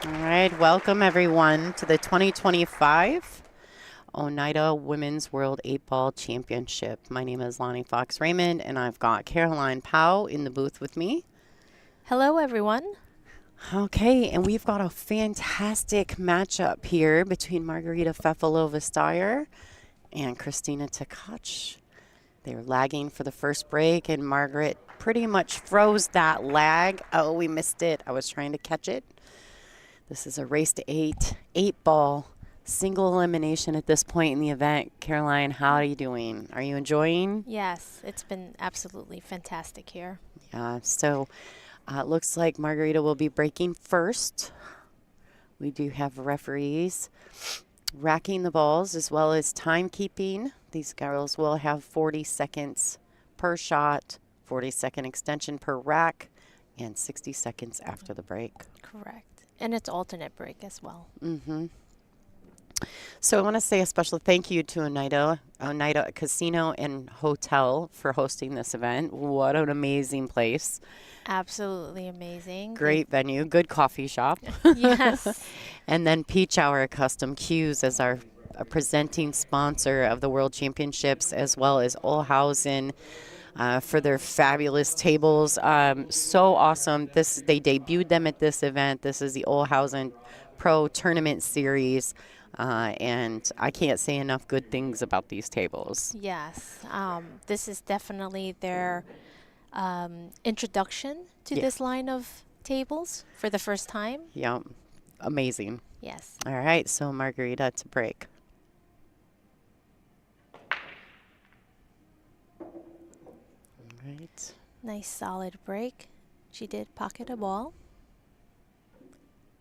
All right, welcome everyone to the 2025 ONEIDA Women's World 8-Ball Championship. My name is Lonnie Fox Raymond, and I've got Caroline Powell in the booth with me. Hello, everyone. Okay, and we've got a fantastic matchup here between Margarita Fefilova-Styer and Kristina Tkach. They're lagging for the first break, and Margaret pretty much froze that lag. Oh, we missed it. I was trying to catch it. This is a race to 8-ball, single elimination at this point in the event. Caroline, how are you doing? Are you enjoying? Yes, it's been absolutely fantastic here. Yeah, so it looks like Margarita will be breaking first. We do have referees racking the balls as well as timekeeping. These girls will have 40 seconds per shot, 40-second extension per rack, and 60 seconds after the break. Correct. And it's alternate break as well. Mm-hmm. So I want to say a special thank you to ONEIDA Casino and Hotel for hosting this event. What an amazing place. Absolutely amazing. Great venue, good coffee shop. Yes. And then Pechauer Custom Cues as our presenting sponsor of the World Championships, as well as Olhausen for their fabulous tables. So awesome. They debuted them at this event. This is the Olhausen Pro Tournament Series. And I can't say enough good things about these tables. Yes. This is definitely their introduction to this line of tables for the first time. Yeah, amazing. Yes. All right, so Margarita to break. All right. Nice solid break. She did pocket a ball.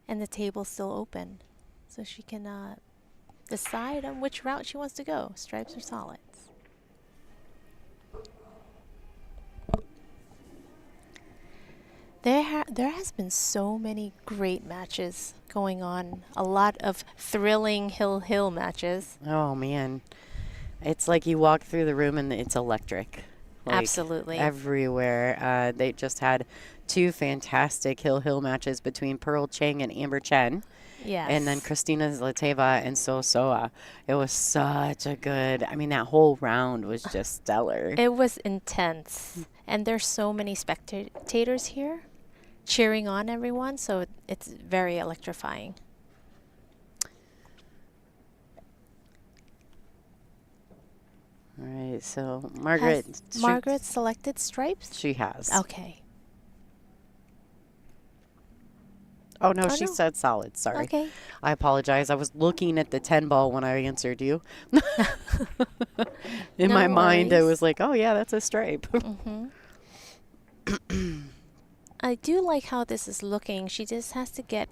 And the table's still open. So she can decide on which route she wants to go, stripes or solids. There has been so many great matches going on. A lot of thrilling hill matches. Oh, man. It's like you walk through the room and it's electric. Like Absolutely. Everywhere. They just had two fantastic hill matches between Pearl Chang and Amber Chen. Yes. And then Kristina Zlateva and Soa. It was such a good, that whole round was just stellar. It was intense. And there's so many spectators here cheering on everyone, so it's very electrifying. All right, so Margaret. Has Margaret selected stripes? She has. Okay. Oh, no, she said solid. Sorry. Okay. I apologize. I was looking at the 10 ball when I answered you. In my mind, I was like, oh, yeah, that's a stripe. Mm-hmm. I do like how this is looking. She just has to get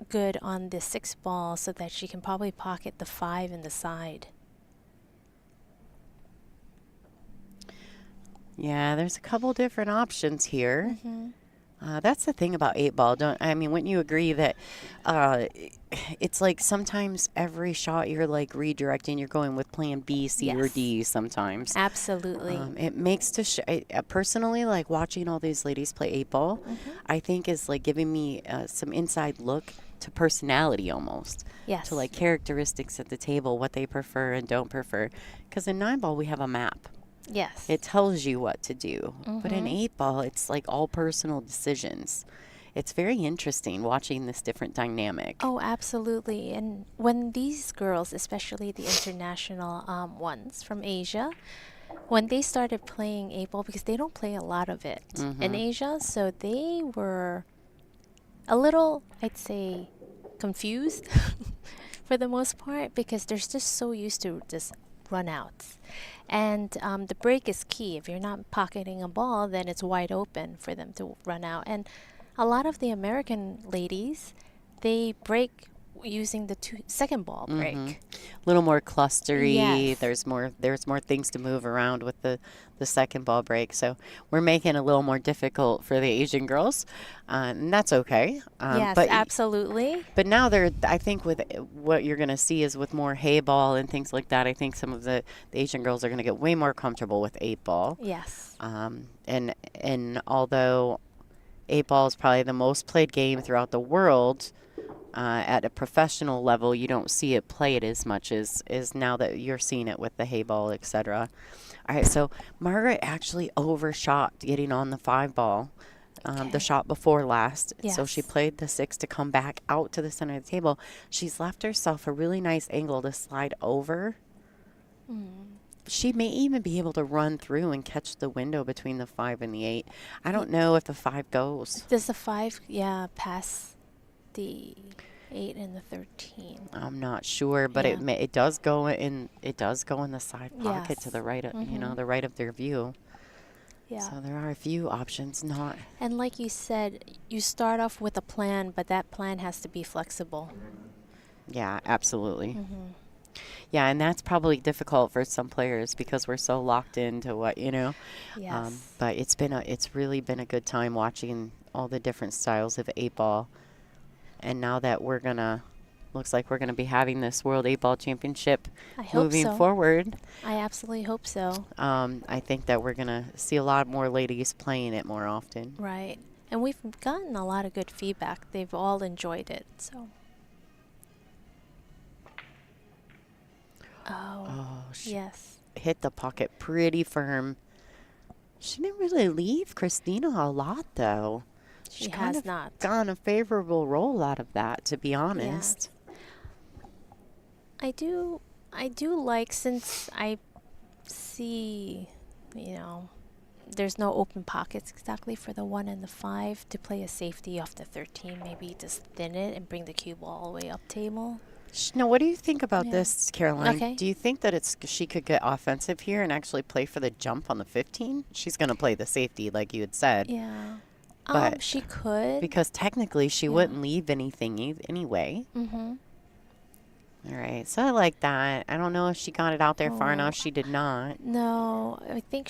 good on the 6 ball so that she can probably pocket the 5 in the side. Yeah, there's a couple different options here. Mm-hmm. That's the thing about 8-ball. Wouldn't you agree that it's like sometimes every shot you're like redirecting, you're going with plan B, C, or D sometimes. Absolutely. It makes personally, like watching all these ladies play 8-ball, I think is like giving me some inside look to personality almost. Yes. To like characteristics at the table, what they prefer and don't prefer. Because in 9-ball, we have a map. Yes. It tells you what to do. But in 8-ball, it's like all personal decisions. It's very interesting watching this different dynamic. Oh, absolutely. And when these girls, especially the international ones from Asia, when they started playing 8-ball, because they don't play a lot of it in Asia, so they were a little, I'd say, confused for the most part, because they're just so used to just run outs. And the break is key. If you're not pocketing a ball, then it's wide open for them to run out. And a lot of the American ladies, they break using the second ball break. A little more clustery. Yes. There's more things to move around with the second ball break. So we're making it a little more difficult for the Asian girls, and that's okay. Yes, but absolutely. But now I think with what you're going to see is with more hay ball and things like that, I think some of the Asian girls are going to get way more comfortable with 8-ball. Yes. And although 8-ball is probably the most played game throughout the world, at a professional level, you don't see it played as much as now that you're seeing it with the hay ball, etc. All right, so Margaret actually overshot getting on the 5 ball, the shot before last. So she Yes. played the 6 to come back out to the center of the table. She's left herself a really nice angle to slide over. She may even be able to run through and catch the window between the 5 and the 8. I don't know if the 5 goes. Does the 5, pass the 8 and the 13? I'm not sure, but Yeah. it does go in the side pocket to Yes. the right of, Mhm. the right of their view. Yeah. So there are a few options, not. And like you said, you start off with a plan, but that plan has to be flexible. Yeah, absolutely. Mhm. Yeah, and that's probably difficult for some players because we're so locked into what, Yes. But it's really been a good time watching all the different styles of 8-ball. And now that looks like we're gonna be having this World 8-ball Championship I hope moving so. forward. I absolutely hope so. I think that we're gonna see a lot more ladies playing it more often. Right. And we've gotten a lot of good feedback. They've all enjoyed it. So. Oh, she Yes. hit the pocket pretty firm. She didn't really leave Kristina a lot, though. She She's kind has of not. gotten a favorable roll out of that, to be honest. I do like, since I see, there's no open pockets exactly for the 1 and the 5, to play a safety off the 13, maybe just thin it and bring the cue ball all the way up table. Now, what do you think about Yeah. this, Caroline? Okay. Do you think that she could get offensive here and actually play for the jump on the 15? She's going to play the safety, like you had said. Yeah. But She could. because technically she Yeah. wouldn't leave anything anyway. Mm-hmm. All right, so I like that. I don't know if she got it out there far Oh. enough. She did not. No, I think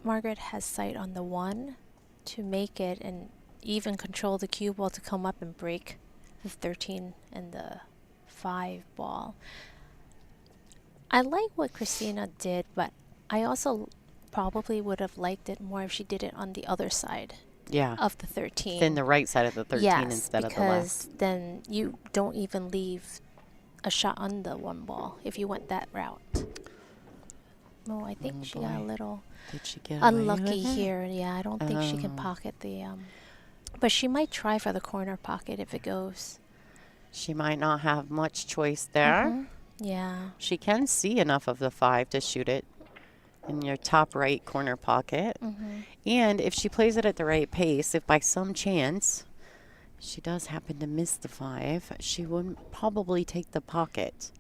Margaret has sight on the 1 to make it and even control the cue ball to come up and break the 13 and the 5 ball. I like what Kristina did, but I also probably would have liked it more if she did it on the other side Yeah. of the 13. Then the right side of the 13 Yes, instead of the left. because then you don't even leave a shot on the 1 ball if you went that route. Oh, I think Oh, she got a boy. little Did she get away unlucky with it? here. Yeah, I don't think she can Oh. pocket the but she might try for the corner pocket if it goes. She might not have much choice there. Mhm. Yeah. She can see enough of the 5 to shoot it in your top right corner pocket. Mhm. And if she plays it at the right pace, if by some chance she does happen to miss the 5, she would probably take the pocket.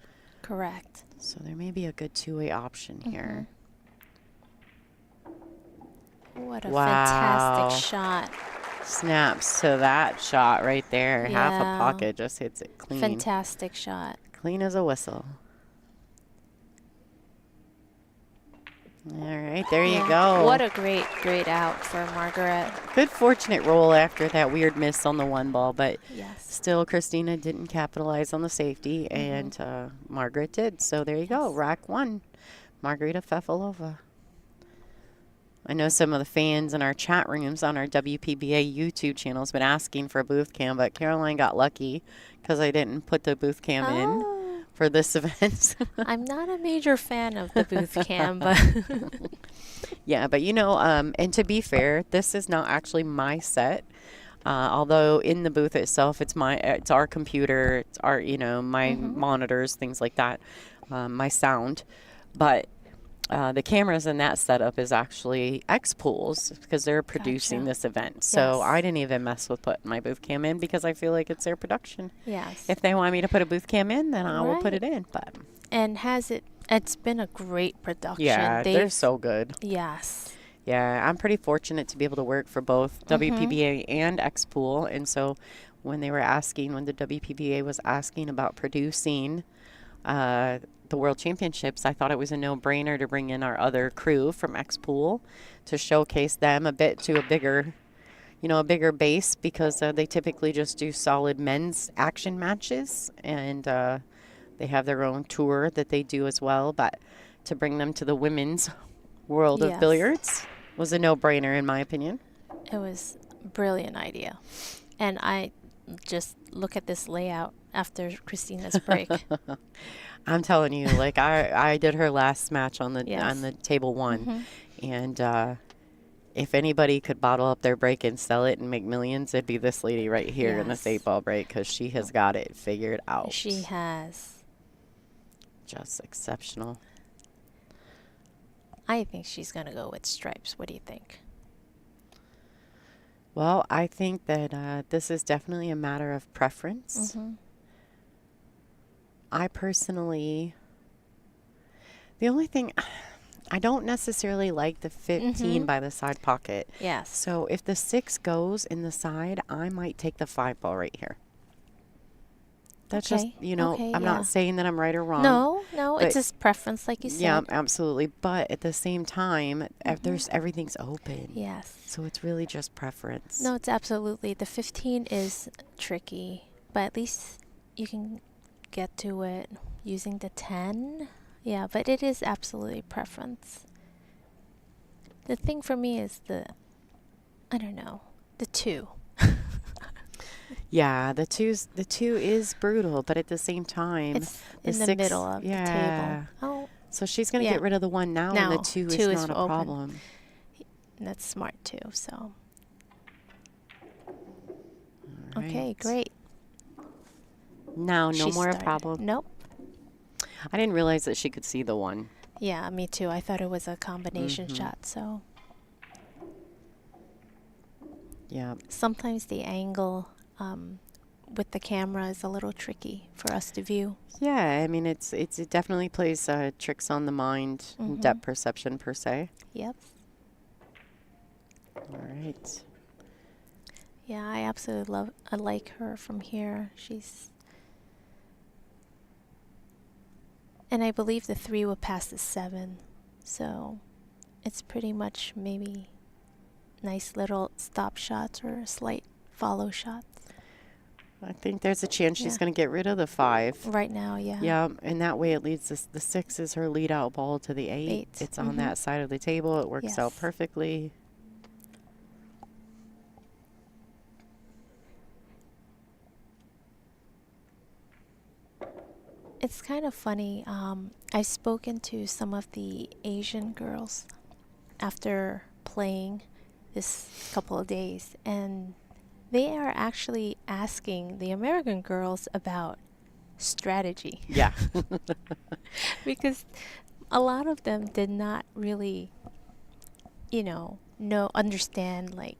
Correct. So there may be a good two-way option here. What a Wow. fantastic shot. Snaps to that shot right there. Half a Yeah. pocket just hits it clean. Fantastic shot. Clean as a whistle. All right, there you go. What a great out for Margaret. Good fortunate roll after that weird miss on the 1 ball, but Yes. still Kristina didn't capitalize on the safety, and Margaret did. So there you go, Yes. rack 1, Margarita Fefilova. I know some of the fans in our chat rooms on our WPBA YouTube channel has been asking for a booth cam, but Caroline got lucky because I didn't put the booth cam in for this event. I'm not a major fan of the booth cam, but Yeah, but and to be fair, this is not actually my set. Although in the booth itself, it's our computer, it's our, my monitors, things like that, my sound. But the cameras in that setup is actually X-Pools because they're producing Gotcha. this event. So Yes. I didn't even mess with putting my booth cam in because I feel like it's their production. yes. If they want me to put a booth cam in, then I will put Right. it in. But And it's been a great production. yeah, they're They've- so good. Yes. Yeah, I'm pretty fortunate to be able to work for both WPBA and X-Pool. And so when the WPBA was asking about producing the World Championships, I thought it was a no-brainer to bring in our other crew from X-Pool to showcase them a bit to a bigger base because they typically just do solid men's action matches. And they have their own tour that they do as well. But to bring them to the women's world of Yes. billiards was a no-brainer in my opinion. It was a brilliant idea. And I just look at this layout after Kristina's break. I'm telling you, like I did her last match on the Yes. table one, and if anybody could bottle up their break and sell it and make millions, it'd be this lady right here in this Yes. 8-ball break because she has got it figured out. She has. Just exceptional. I think she's going to go with stripes. What do you think? Well, I think that this is definitely a matter of preference. I personally, the only thing, I don't necessarily like the 15 by the side pocket. Yes. So if the 6 goes in the side, I might take the 5-ball right here. That's just, Okay. I'm not saying that I'm right or wrong. No, but it's just preference, like you said. Yeah, absolutely. But at the same time, everything's open. Yes. So it's really just preference. No, it's absolutely. The 15 is tricky, but at least you can get to it using the 10. Yeah, but it is absolutely preference. The thing for me is the 2. Yeah, the 2 is brutal, but at the same time, It's the in the 6, middle of the table. Oh, so she's going to Yeah. get rid of the 1 now, and the Now, 2 2 is is not a open. problem. that's smart too. So, All okay, right. great. Now, no She more a started. problem. Nope. I didn't realize that she could see the 1. Yeah, me too. I thought it was a combination shot. So Yeah. sometimes the angle with the camera is a little tricky for us to view. Yeah, I mean, it definitely plays tricks on the mind, depth perception per se. Yep. All right. Yeah, I absolutely I like her from here. And I believe the 3 will pass the 7. So it's pretty much maybe nice little stop shots or slight follow shots. I think there's a chance she's Yeah. going to get rid of the 5. Right now, yeah. Yeah, and that way it leads the 6 is her lead out ball to the 8. 8. It's on that side of the table. It works out Yes. perfectly. It's kind of funny. I've spoken to some of the Asian girls after playing this couple of days, and they are actually asking the American girls about strategy Yeah. because a lot of them did not really, understand like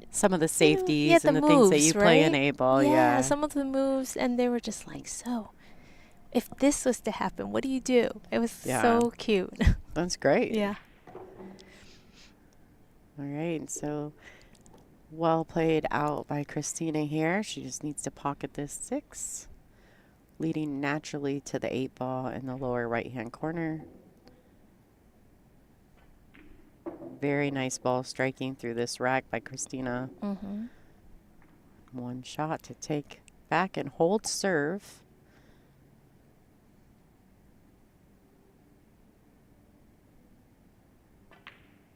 Some of the safeties yeah, and the the things that moves, you play in right? A-ball. Yeah, Yeah. some of the moves, and they were just like, so if this was to happen, what do you do? It was Yeah. so cute. That's great. Yeah. All right. So well played out by Kristina here. She just needs to pocket this 6, leading naturally to the 8-ball in the lower right-hand corner. Very nice ball striking through this rack by Kristina. Mm-hmm. 1 shot to take back and hold serve.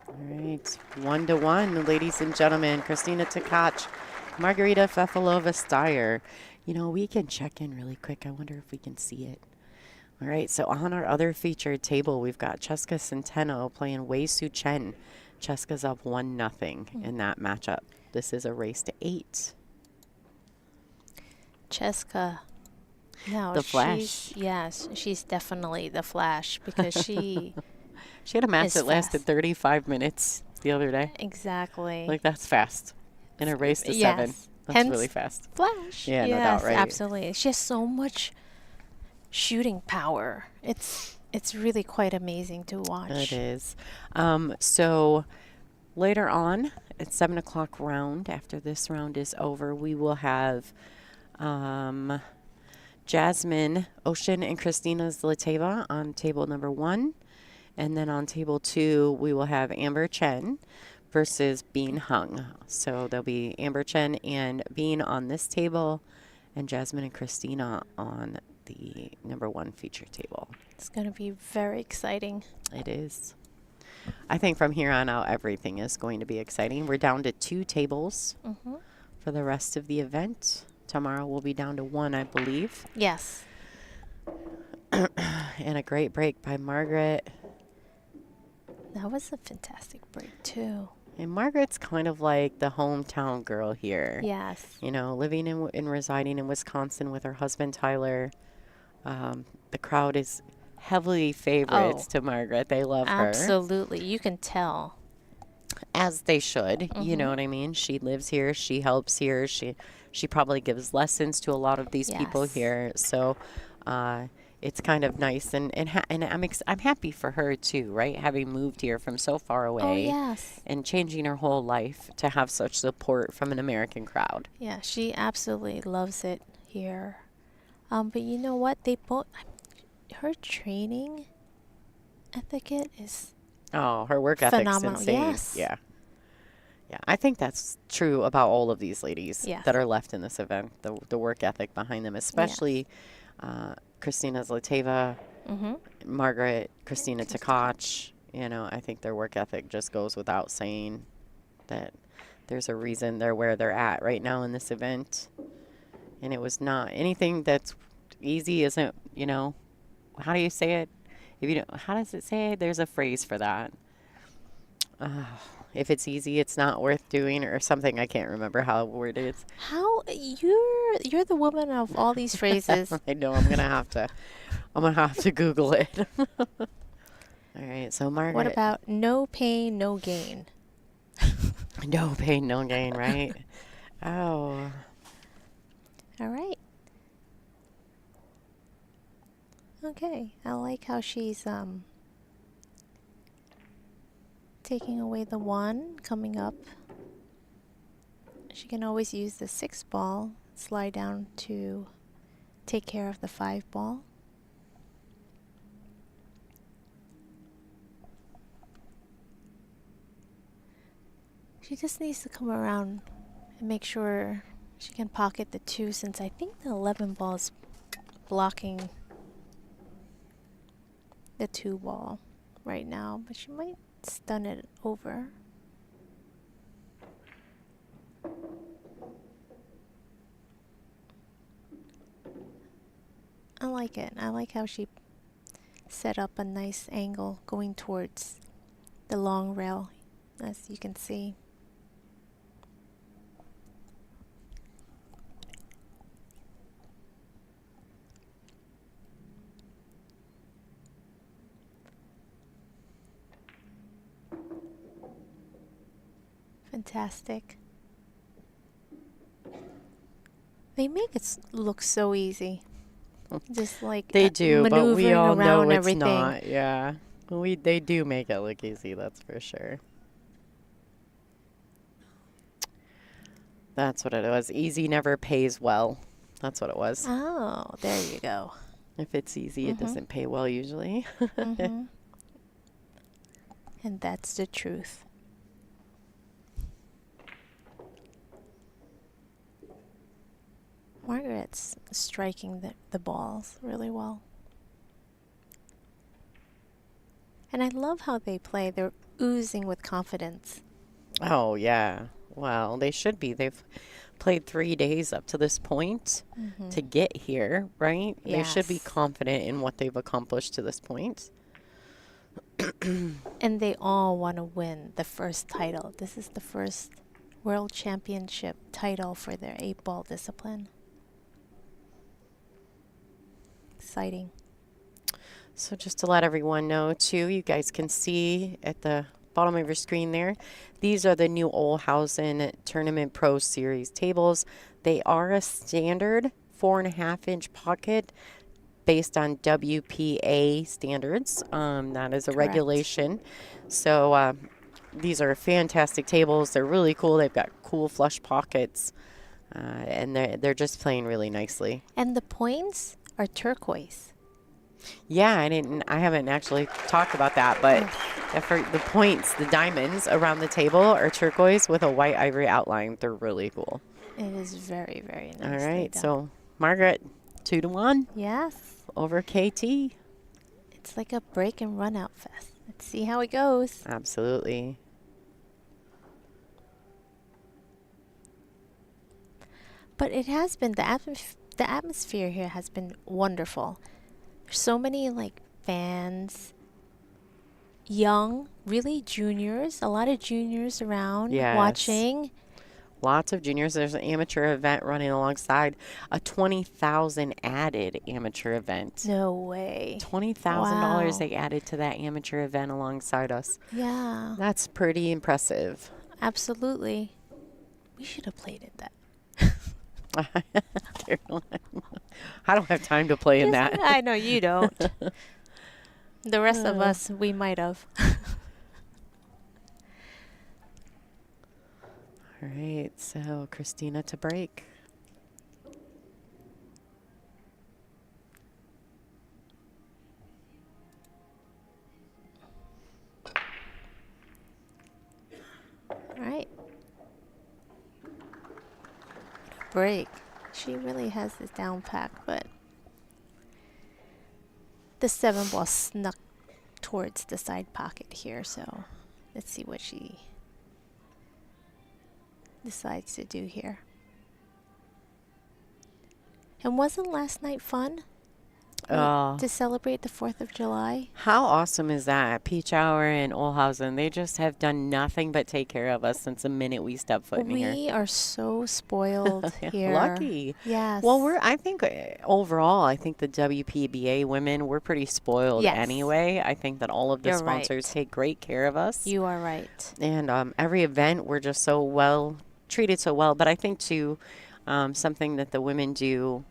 All right, 1-1, ladies and gentlemen. Kristina Tkach, Margarita Fefilova-Styer. We can check in really quick. I wonder if we can see it. All right, so on our other featured table, we've got Cheska Centeno playing Wei Su Chen. Cheska's up 1-0 in that matchup. This is a race to 8. Cheska. No, The Flash. Yes, she's definitely the Flash because she She had a match It's that lasted fast. 35 minutes the other day. exactly. Like, that's fast. In a race to Yes. 7. That's Hence really fast. Flash. Yeah, no yes, doubt, right? absolutely. She has so much shooting power. It's really quite amazing to watch. It is. So later on, at 7 o'clock round, after this round is over, we will have Jasmine, Ocean, and Kristina Zlateva on table number 1. And then on table 2, we will have Amber Chen versus Bean Hung. So there'll be Amber Chen and Bean on this table, and Jasmine and Kristina on the number 1 feature table. It's going to be very exciting. It is. I think from here on out, everything is going to be exciting. We're down to 2 tables Mm-hmm. for the rest of the event. tomorrow will be down to 1, I believe. Yes. And a great break by Margaret. That was a fantastic break, too. And Margaret's kind of like the hometown girl here. Yes. You know, living and residing in Wisconsin with her husband, Tyler. The crowd is heavily favorites to Margaret. They love her. Absolutely. You can tell. As they should. You know what I mean? She lives here. She helps here. She probably gives lessons to a lot of these people here. So it's kind of nice. And I'm happy for her, too, right? Having moved here from so far away. Oh, yes. And changing her whole life to have such support from an American crowd. Yeah, she absolutely loves it here. But you know what? They both... Her training etiquette is her work ethic's phenomenal. insane. Yes. Yeah. Yeah, I think that's true about all of these ladies that are left in this event. The work ethic behind them, especially Kristina Zlateva, Margaret, Kristina Tkach. You know, I think their work ethic just goes without saying that there's a reason they're where they're at right now in this event. And it was not anything that's easy isn't, you know, how do you say it? If you don't, how does it say? There's a phrase for that. If it's easy, it's not worth doing, or something. I can't remember how the word is. How you're the woman of all these phrases. I know I'm gonna have to Google it. All right, so Margaret. What about no pain, no gain? No pain, no gain, right? Oh. All right. Okay, I like how she's taking away the 1, coming up. She can always use the 6 ball, slide down to take care of the 5 ball. She just needs to come around and make sure she can pocket the 2, since I think the 11 ball is blocking the 2 ball right now, but she might stun it over. I like it. I like how she set up a nice angle going towards the long rail, as you can see. Fantastic. They make it look so easy. Just like they do, but we all know it's everything. not. Yeah, they do make it look easy. That's for sure. That's what it was. Easy never pays well. That's what it was. Oh, there you go. If it's easy, it doesn't pay well usually. And that's the truth. Margaret's striking the balls really well. And I love how they play. They're oozing with confidence. Oh, yeah. Well, they should be. They've played 3 days up to this point to get here, right? Yes. They should be confident in what they've accomplished to this point. And they all want to win the first title. This is the first World Championship title for their 8-ball discipline. Exciting. So just to let everyone know, too, you guys can see at the bottom of your screen there, these are the new Olhausen Tournament Pro Series tables. They are a standard 4.5-inch pocket based on WPA standards. That is a regulation. So these are fantastic tables. They're really cool. They've got cool flush pockets, and they're just playing really nicely. And the points are turquoise. Yeah, I haven't actually talked about that, but for the points, the diamonds around the table are turquoise with a white ivory outline. They're really cool. It is very, very nice. All right, so Margaret, 2-1. Yes. Over KT. It's like a break and run out fest. Let's see how it goes. But it has been the atmosphere here has been wonderful. There's so many like fans, young, really juniors, a lot of juniors around Yes. watching. Lots of juniors. There's an amateur event running alongside a 20,000 added amateur event. No way. $20,000 Wow. they added to that amateur event alongside us. Yeah, That's pretty impressive. absolutely. We should have played in that. I don't have time to play in that. I know you don't. The rest of us, we might have. All right, so Kristina to break. All right. Break. She really has this down pack, but the 7 ball snuck towards the side pocket here, so let's see what she decides to do here. And wasn't last night fun? To celebrate the 4th of July? How awesome is that? Pechauer and Olhausen, they just have done nothing but take care of us since the minute we stepped foot in here. We are so spoiled here. Lucky. Yes. Well, I think overall, I think the WPBA women, we're pretty spoiled Yes. anyway. I think that all of the You're sponsors right. take great care of us. You are right. And every event, we're just so well treated so well. But I think, too, something that the women do,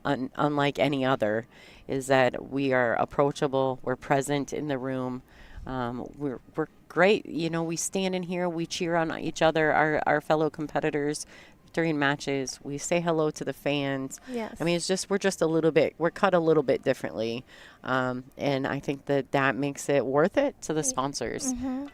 unlike any other, is that we are approachable. We're present in the room. We're great. You know, we stand in here. We cheer on each other, our fellow competitors during matches. We say hello to the fans. Yes. I mean, we're just we're cut a little bit differently. And I think that makes it worth it to the sponsors. Mm-hmm.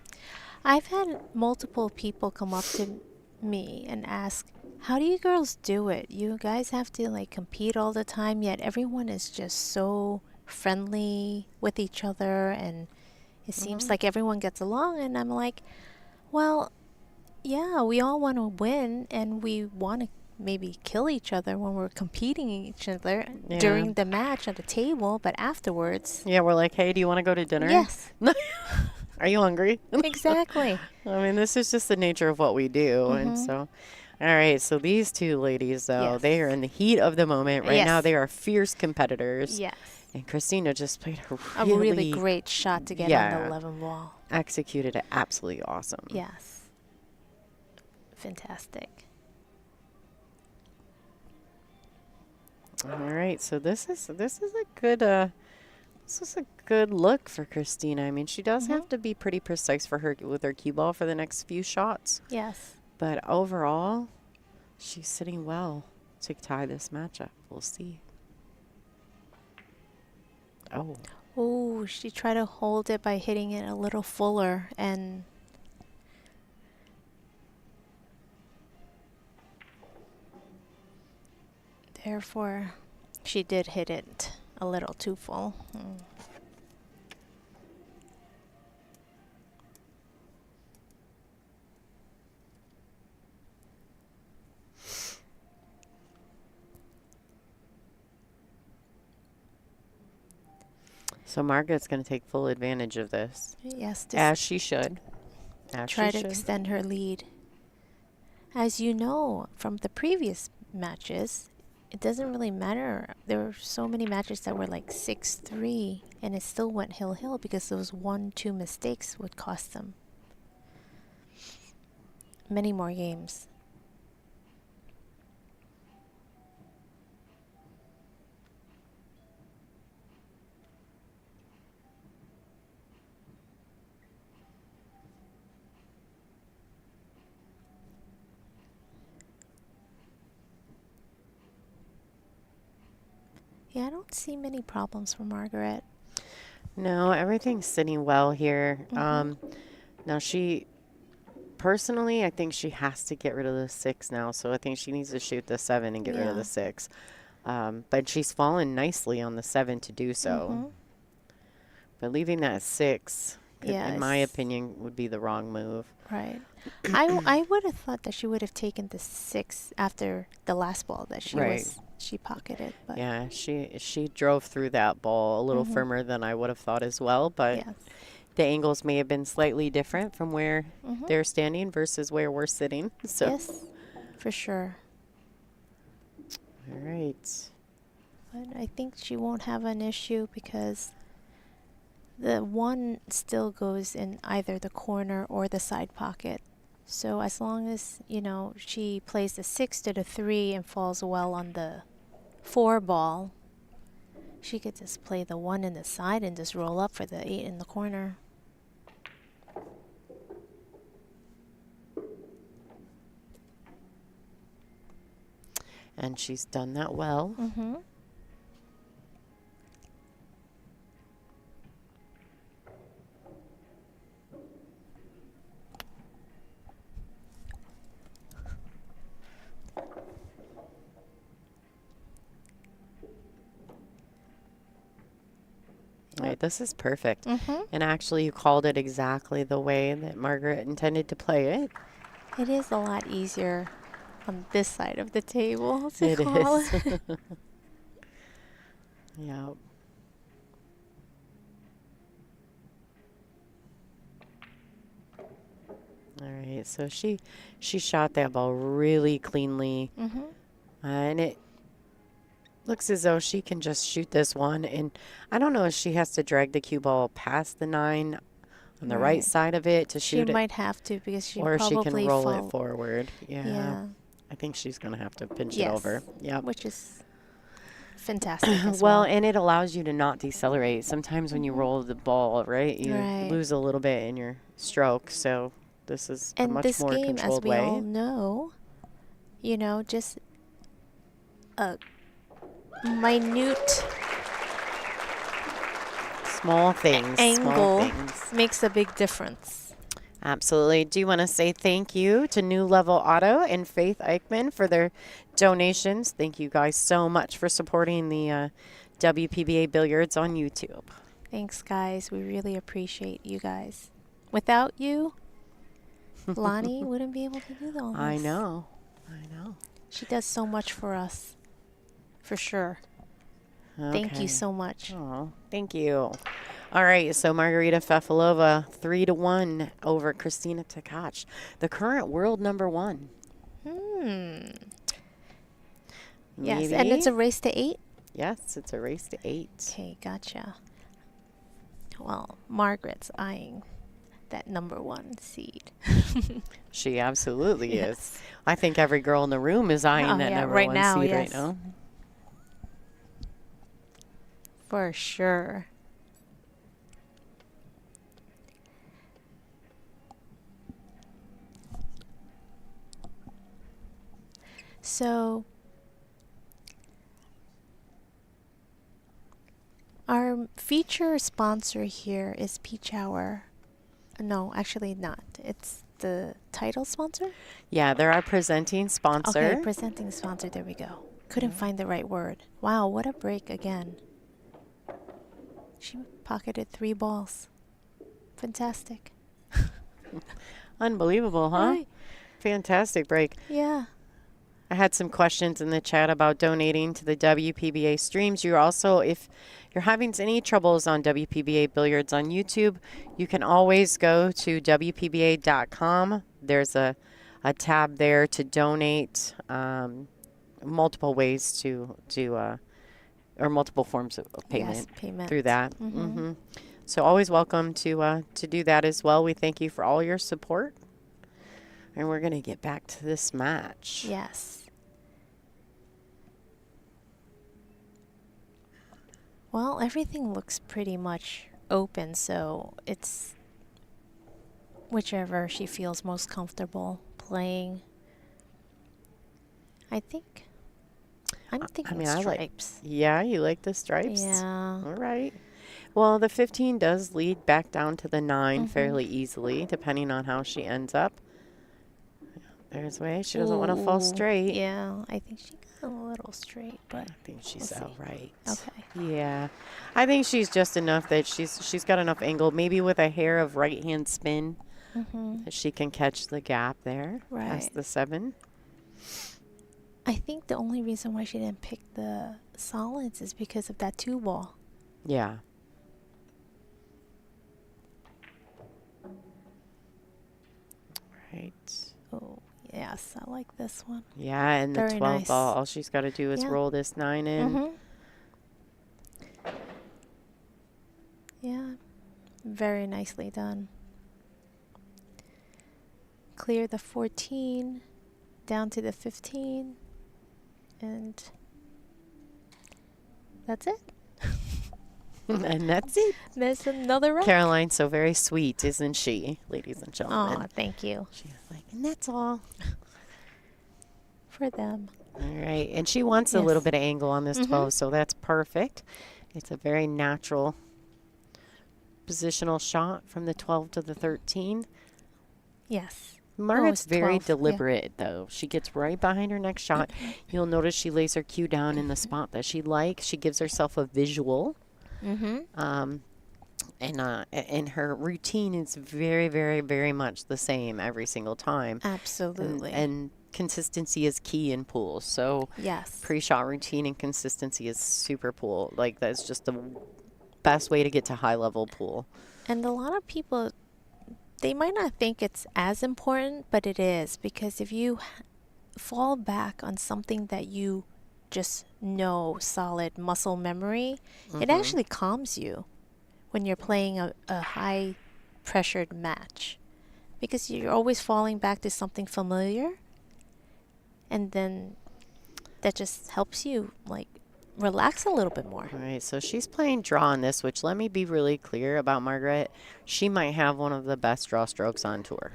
I've had multiple people come up to me and ask, how do you girls do it? You guys have to like compete all the time, yet everyone is just so friendly with each other, and it seems like everyone gets along. And I'm like, well, yeah, we all want to win, and we want to maybe kill each other when we're competing each other during the match at the table, but afterwards. Yeah, we're like, hey, do you want to go to dinner? Yes. Are you hungry? Exactly. I mean, this is just the nature of what we do. And so, all right. So these two ladies, though, Yes. they are in the heat of the moment right now. Yes. They are fierce competitors. Yes. And Kristina just played A really great shot to get on the 11 ball. executed it absolutely awesome. Yes. Fantastic. All right. So this is a good look for Kristina. I mean, she does have to be pretty precise with her cue ball for the next few shots. Yes. But overall, she's sitting well to tie this matchup. We'll see. Oh. Oh, she tried to hold it by hitting it a little fuller, and therefore she did hit it a little too full. So Margaret's going to take full advantage of this. Yes, As she should. try to extend her lead. As you know from the previous matches, it doesn't really matter. There were so many matches that were like 6-3, and it still went hill because those 1-2 mistakes would cost them many more games. Yeah, I don't see many problems for Margaret. No, everything's sitting well here. Now personally, I think she has to get rid of the 6 now. So I think she needs to shoot the 7 and get rid of the 6. But she's fallen nicely on the 7 to do so. But leaving that 6, in my Yes. opinion, would be the wrong move. Right. I would have thought that she would have taken the 6 after the last ball that Right. she pocketed, but Yeah, she drove through that ball a little mhm. firmer than I would have thought as well, but Yes. the angles may have been slightly different from where Mhm. they're standing versus where we're sitting. So, Yes. For sure. all right. But I think she won't have an issue because the 1 still goes in either the corner or the side pocket. So as long as, she plays the 6 to the 3 and falls well on the 4 ball, she could just play the 1 in the side and just roll up for the 8 in the corner. And she's done that well. Mm-hmm. Right, this is perfect. Mm-hmm. And actually, you called it exactly the way that Margaret intended to play it. It is a lot easier on this side of the table to It call. is. Yeah. All right, so she shot that ball really cleanly, Mm-hmm. and it looks as though she can just shoot this one. And I don't know if she has to drag the cue ball past the 9 on the right Right. side of it to She shoot it, might have to because she or she can probably roll it forward. Yeah, Yeah. I think she's going to have to pinch it Yes. over. Yeah. Which is fantastic as Well, well. and it allows you to not decelerate. Sometimes when you Mhm. roll the ball, right, you Right. lose a little bit in your stroke. So this is a And much this more game, as controlled we all way. know, just a minute Small things. Small angle things. makes a big difference. Absolutely. Do you want to say thank you to New Level Auto and Faith Eichmann for their donations? Thank you guys so much for supporting the WPBA Billiards on YouTube. Thanks, guys. We really appreciate you guys. Without you, Lonnie wouldn't be able to do all this. I know. She does so much for us. For sure. Thank Okay. you so much. Oh, thank you. All right, so Margarita Fefilova 3-1 over Kristina Tkach, the current world number 1. Yes, and it's a race to 8? Yes, it's a race to 8. Okay, gotcha. Well, Margaret's eyeing that number 1 seed. She absolutely Yes. is. I think every girl in the room is eyeing Oh, that yeah, number right 1 now, seed yes. right now. For sure. So, our feature sponsor here is Pechauer. No, actually not. It's the title sponsor? Yeah, they're our presenting sponsor. Okay, presenting sponsor. There we go. Couldn't find the right word. Wow, what a break again. She pocketed 3 balls. Fantastic. Unbelievable, huh? Right. Fantastic break. Yeah. I had some questions in the chat about donating to the WPBA streams. You're also, if you're having any troubles on WPBA Billiards on YouTube, you can always go to WPBA.com. There's a tab there to donate, multiple ways to or multiple forms of payment, Yes, payment. through that. Mhm. So always welcome to do that as well. We thank you for all your support. And we're going to get back to this match. Yes. Well, everything looks pretty much open, so it's whichever she feels most comfortable playing. I'm thinking I like. stripes. Yeah, you like the stripes? Yeah. All right. Well, the 15 does lead back down to the 9 Mhm. fairly easily, depending on how she ends up. There's way. She doesn't want to fall Ooh, straight. yeah, I think she got a little straight, but I think we'll she's see. outright. Okay. Yeah. I think she's just enough that she's got enough angle, maybe with a hair of right hand spin, that she can catch the gap there Right. past the 7. I think the only reason why she didn't pick the solids is because of that 2 ball. Yeah. Right. Oh, yes, I like this one. Yeah, and the Very 12 nice. ball, all she's got to do is Yeah. roll this 9 in. Yeah, very nicely done. Clear the 14, down to the 15, and that's it. And that's it. There's another round. Caroline's so very sweet, isn't she, ladies and gentlemen? Oh, thank you. She's like, and that's all. For them. All right. And she wants a little Yes. bit of angle on this 12, so that's perfect. It's a very natural positional shot from the 12 to the 13. Yes. Margaret's it's very 12, yeah. deliberate, though. She gets right behind her next shot. You'll notice she lays her cue down in the spot that she likes. She gives herself a visual. And her routine is very, very, very much the same every single time. Absolutely. And consistency is key in pools. So yes. pre-shot routine and consistency is super pool. Like, that's just the best way to get to high-level pool. And a lot of people, they might not think it's as important, but it is, because if you fall back on something that you just know, solid muscle memory, it actually calms you when you're playing a high pressured match, because you're always falling back to something familiar, and then that just helps you like relax a little bit more. All right, so she's playing draw on this, which, let me be really clear about Margaret. She might have one of the best draw strokes on tour.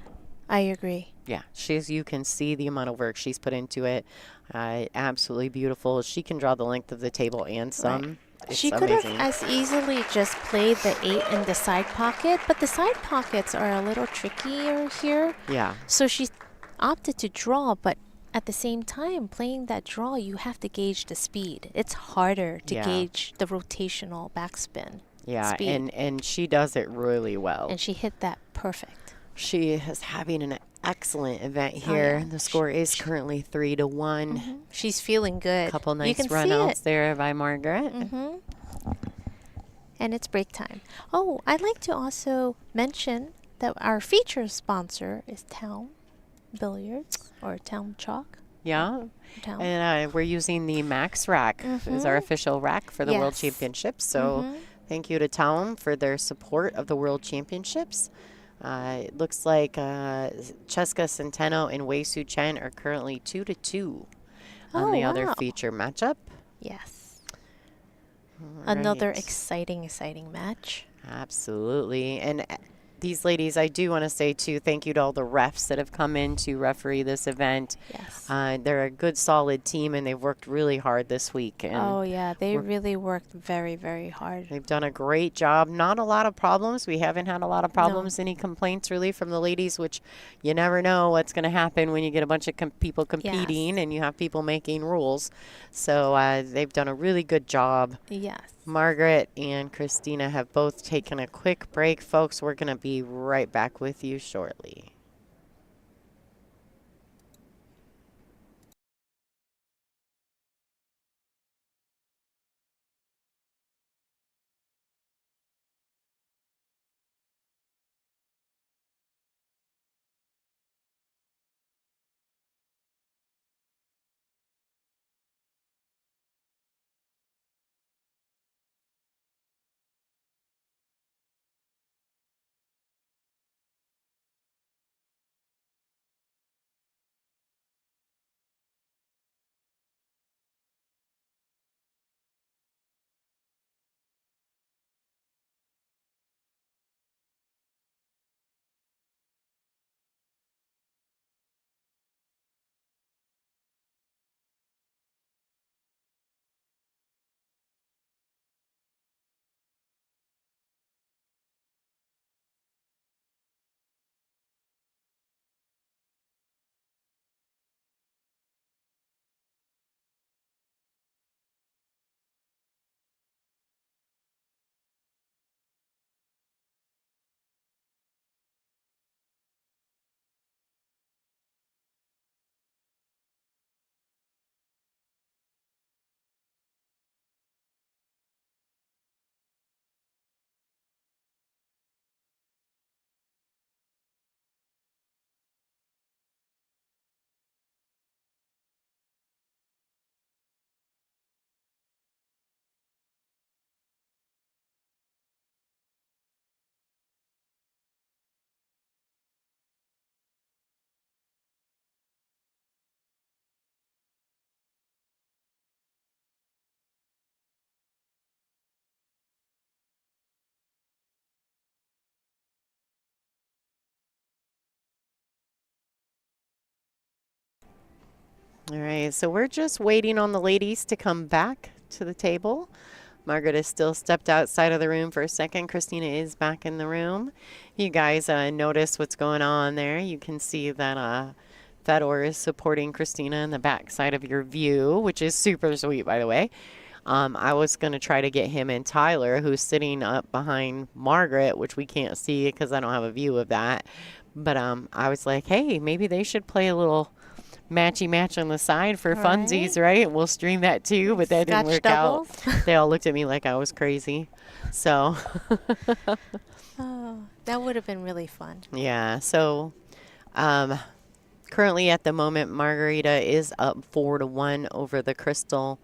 I agree. Yeah, you can see the amount of work she's put into it. Absolutely beautiful. She can draw the length of the table and some. Right. It's She could have amazing. as easily just played the 8 in the side pocket, but the side pockets are a little trickier here. Yeah. So she opted to draw, but at the same time, playing that draw, you have to gauge the speed. It's harder to Yeah. gauge the rotational backspin. Yeah, speed. and she does it really well. And she hit that perfect. She is having an excellent event here. yeah. The score is currently 3-1. She's feeling good. Couple You nice can see runouts it. there by Margaret. And it's break time. Oh, I'd like to also mention that our feature sponsor is Taom Billiards, or Taom Chalk. Yeah. Taom. And we're using the Max rack as our official rack for the World Yes. Championships. So thank you to Taom for their support of the World Championships. It looks like Cheska Centeno and Wei Su Chen are currently 2-2 on the other wow. feature matchup. Yes. All Another right. exciting match. Absolutely. And these ladies, I do want to say, too, thank you to all the refs that have come in to referee this event. Yes. They're a good, solid team, and they've worked really hard this week. And Oh, yeah. They really worked very, very hard. they've done a great job. Not a lot of problems. We haven't had a lot of problems, any complaints really from the ladies, which you never know what's going to happen when you get a bunch of people competing and you have people making rules. So they've done a really good job. Yes. Margaret and Kristina have both taken a quick break. Folks, we're going to be right back with you shortly. All right, so we're just waiting on the ladies to come back to the table. Margaret is still stepped outside of the room for a second. Kristina is back in the room. You guys notice what's going on there. You can see that Fedor is supporting Kristina in the back side of your view, which is super sweet, by the way. I was going to try to get him and Tyler, who's sitting up behind Margaret, which we can't see because I don't have a view of that. But I was like, hey, maybe they should play a little matchy match on the side for funsies, right? We'll stream that too, but that didn't work out. They all looked at me like I was crazy. So Oh, that would have been really fun. yeah, so currently at the moment Margarita is up 4-1 over the Crystal,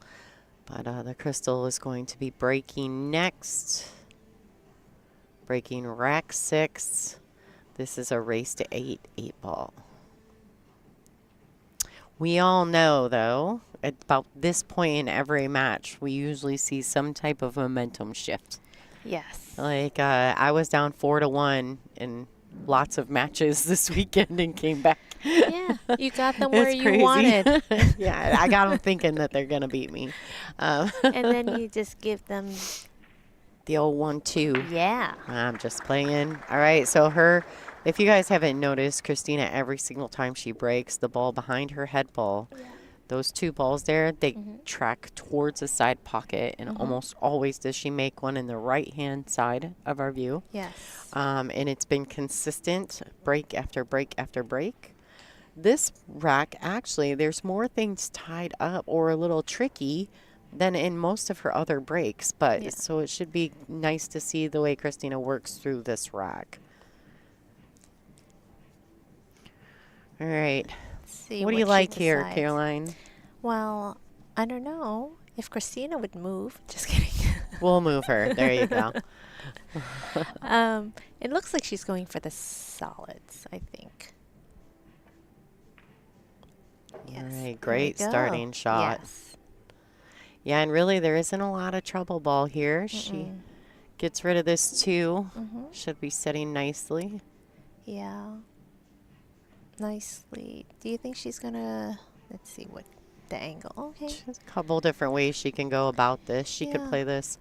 but the Crystal is going to be breaking next. Breaking rack 6. This is a race to 8 ball. We all know, though, at about this point in every match, we usually see some type of momentum shift. Yes. Like, I was down 4-1 in lots of matches this weekend and came back. Yeah, you got them where It's you wanted. Yeah, I got them thinking that they're going to beat me. And then you just give them the old 1-2. Yeah. I'm just playing. All right, so if you guys haven't noticed, Kristina, every single time she breaks, the ball behind her head ball, those 2 balls there, they track towards the side pocket, and almost always does she make one in the right-hand side of our view. Yes. And it's been consistent, break after break after break. This rack, actually, there's more things tied up or a little tricky than in most of her other breaks, but so it should be nice to see the way Kristina works through this rack. All right. See what do you like here, Caroline? Well, I don't know. If Kristina would move. Just kidding. We'll move her. There you go. It looks like she's going for the solids, I think. Yes. All right. Great starting shot. Yes. Yeah, and really there isn't a lot of trouble ball here. She gets rid of this 2. Should be setting nicely. Yeah. Nicely. Do you think she's gonna, let's see what the angle. Okay. There's a couple different ways she can go about this. She could play this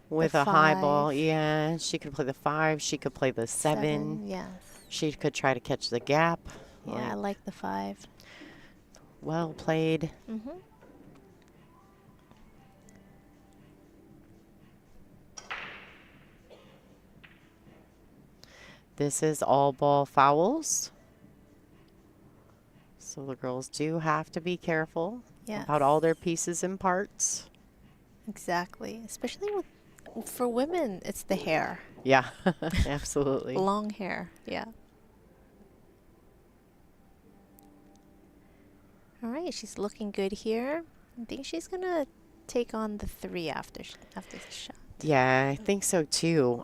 with a high ball. Yeah. She could play the 5. She could play the 7. Yes. She could try to catch the gap. Yeah, I like the 5. Well played. This is all ball fouls. So the girls do have to be careful about all their pieces and parts. Exactly. Especially for women, it's the hair. Yeah, absolutely. Long hair, yeah. All right, she's looking good here. I think she's going to take on the 3 after the shot. Yeah, I think so too.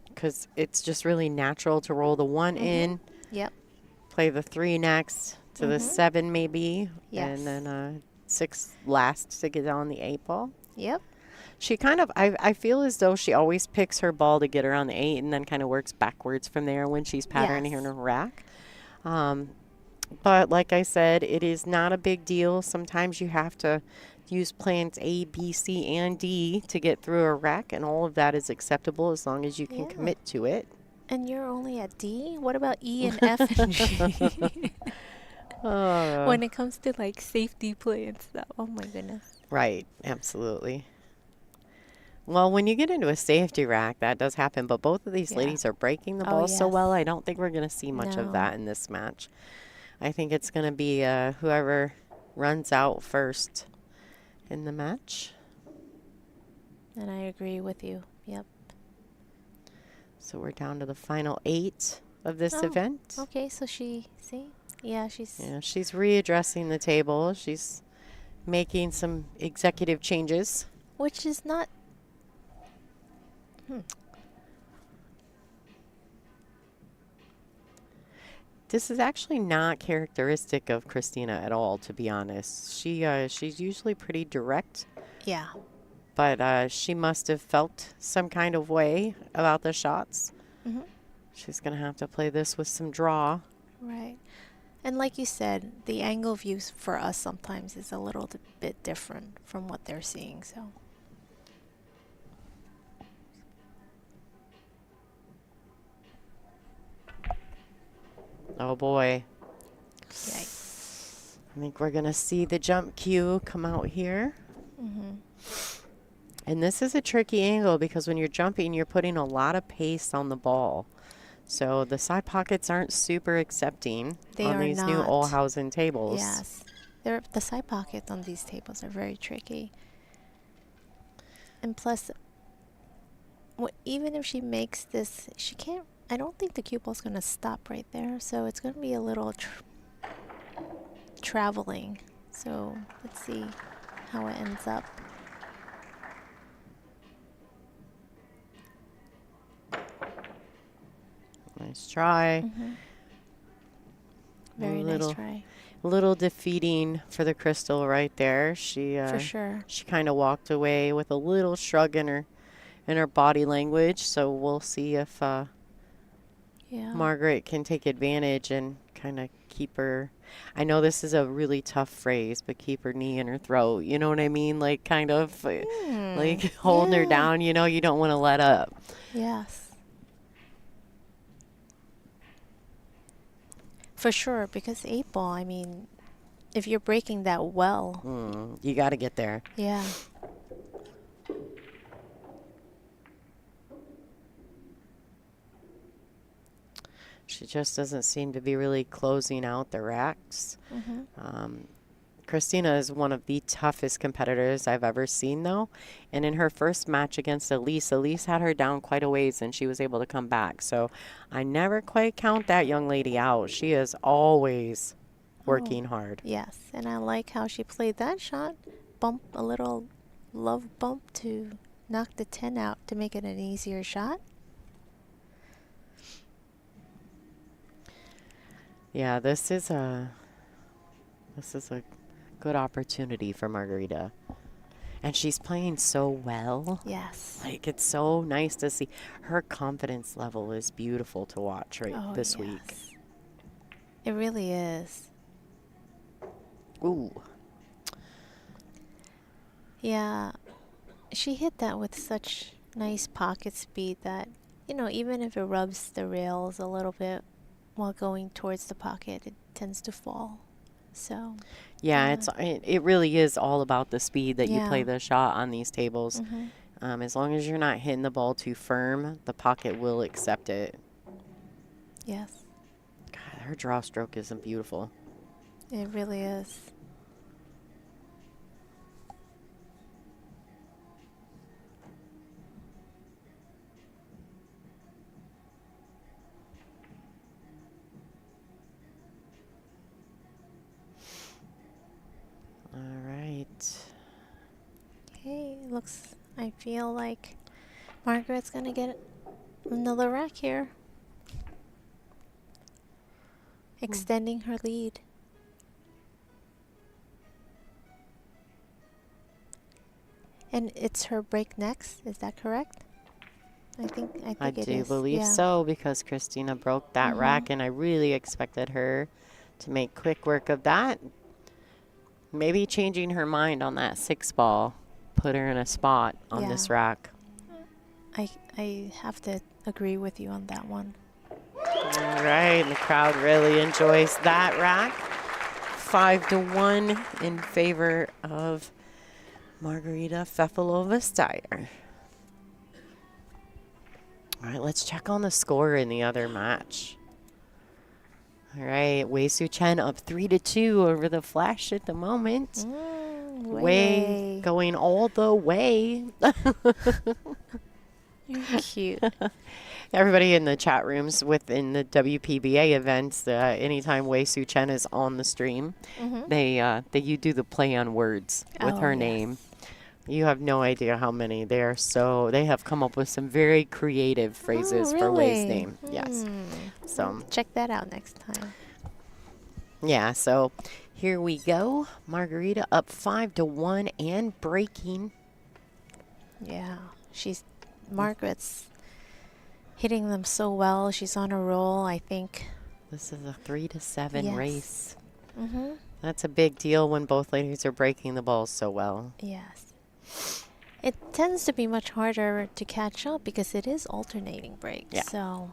Because it's just really natural to roll the 1 in. Yep. Play the 3 next to the 7 maybe. Yes. And then 6 last to get on the 8 ball. Yep. She kind of, I feel as though she always picks her ball to get her on the 8 and then kind of works backwards from there when she's patterning her rack. But like I said, it is not a big deal. Sometimes you have to use plans A, B, C, and D to get through a rack, and all of that is acceptable as long as you can commit to it. And you're only at D? What about E and F and G? When it comes to like safety play and stuff. Oh my goodness. Right, absolutely. Well, when you get into a safety rack, that does happen, but both of these ladies are breaking the ball so well, I don't think we're going to see much of that in this match. I think it's going to be whoever runs out first in the match. And I agree with you. Yep. So we're down to the final 8 of this event. Okay, so she's readdressing the table. She's making some executive changes. Which is not This is actually not characteristic of Kristina at all, to be honest. She's usually pretty direct. Yeah. But she must have felt some kind of way about the shots. She's going to have to play this with some draw. Right. And like you said, the angle views for us sometimes is a little bit different from what they're seeing. So Oh boy. yikes. I think we're going to see the jump cue come out here. And this is a tricky angle because when you're jumping, you're putting a lot of pace on the ball. So the side pockets aren't super accepting They on are these new not. Olhausen tables. Yes. The side pockets on these tables are very tricky. And plus, even if she makes this, she can't, I don't think the cue ball's going to stop right there. So it's going to be a little traveling. So let's see how it ends up. Nice try. Very nice try. Little defeating for the crystal right there. She For sure. She kind of walked away with a little shrug in her body language. So we'll see if Margaret can take advantage and kind of keep her. I know this is a really tough phrase, but keep her knee in her throat. You know what I mean? Like kind of like holding her down. You know, you don't want to let up. Yes. For sure, because 8-ball, I mean, if you're breaking that well. You got to get there. Yeah. She just doesn't seem to be really closing out the racks. Kristina is one of the toughest competitors I've ever seen, though. And in her first match against Elise had her down quite a ways, and she was able to come back. So I never quite count that young lady out. She is always working hard. Yes, and I like how she played that shot. A little love bump to knock the 10 out to make it an easier shot. Yeah, this is a good opportunity for Margarita. And she's playing so well. Yes. Like, it's so nice to see. Her confidence level is beautiful to watch this week. It really is. Ooh. Yeah. She hit that with such nice pocket speed that, you know, even if it rubs the rails a little bit while going towards the pocket, it tends to fall. So yeah, it really is all about the speed that you play the shot on these tables. As long as you're not hitting the ball too firm, the pocket will accept it. Yes. God, her draw stroke isn't beautiful. It really is. All right. Okay, I feel like Margaret's going to get another rack here. Extending her lead. And it's her break next, is that correct? I think it is. I do believe so, because Kristina broke that rack, and I really expected her to make quick work of that. Maybe changing her mind on that 6-ball put her in a spot on this rack. I have to agree with you on that one. All right, the crowd really enjoys that rack. 5-1 in favor of Margarita Fefilova-Styer. All right, let's check on the score in the other match. All right, Wei Su Chen up 3-2 over the Flash at the moment. Wei going all the way. You're cute. Everybody in the chat rooms within the WPBA events, anytime Wei Su Chen is on the stream, you do the play on words with her name. You have no idea how many. They have come up with some very creative phrases for Wei's name. Yes. So check that out next time. Yeah, so here we go. Margarita up 5-1 and breaking. Yeah, Margaret's hitting them so well. She's on a roll. I think This is a 3-7 Yes. race. Mm-hmm. That's a big deal when both ladies are breaking the balls so well. Yes. It tends to be much harder to catch up because it is alternating breaks. Yeah. So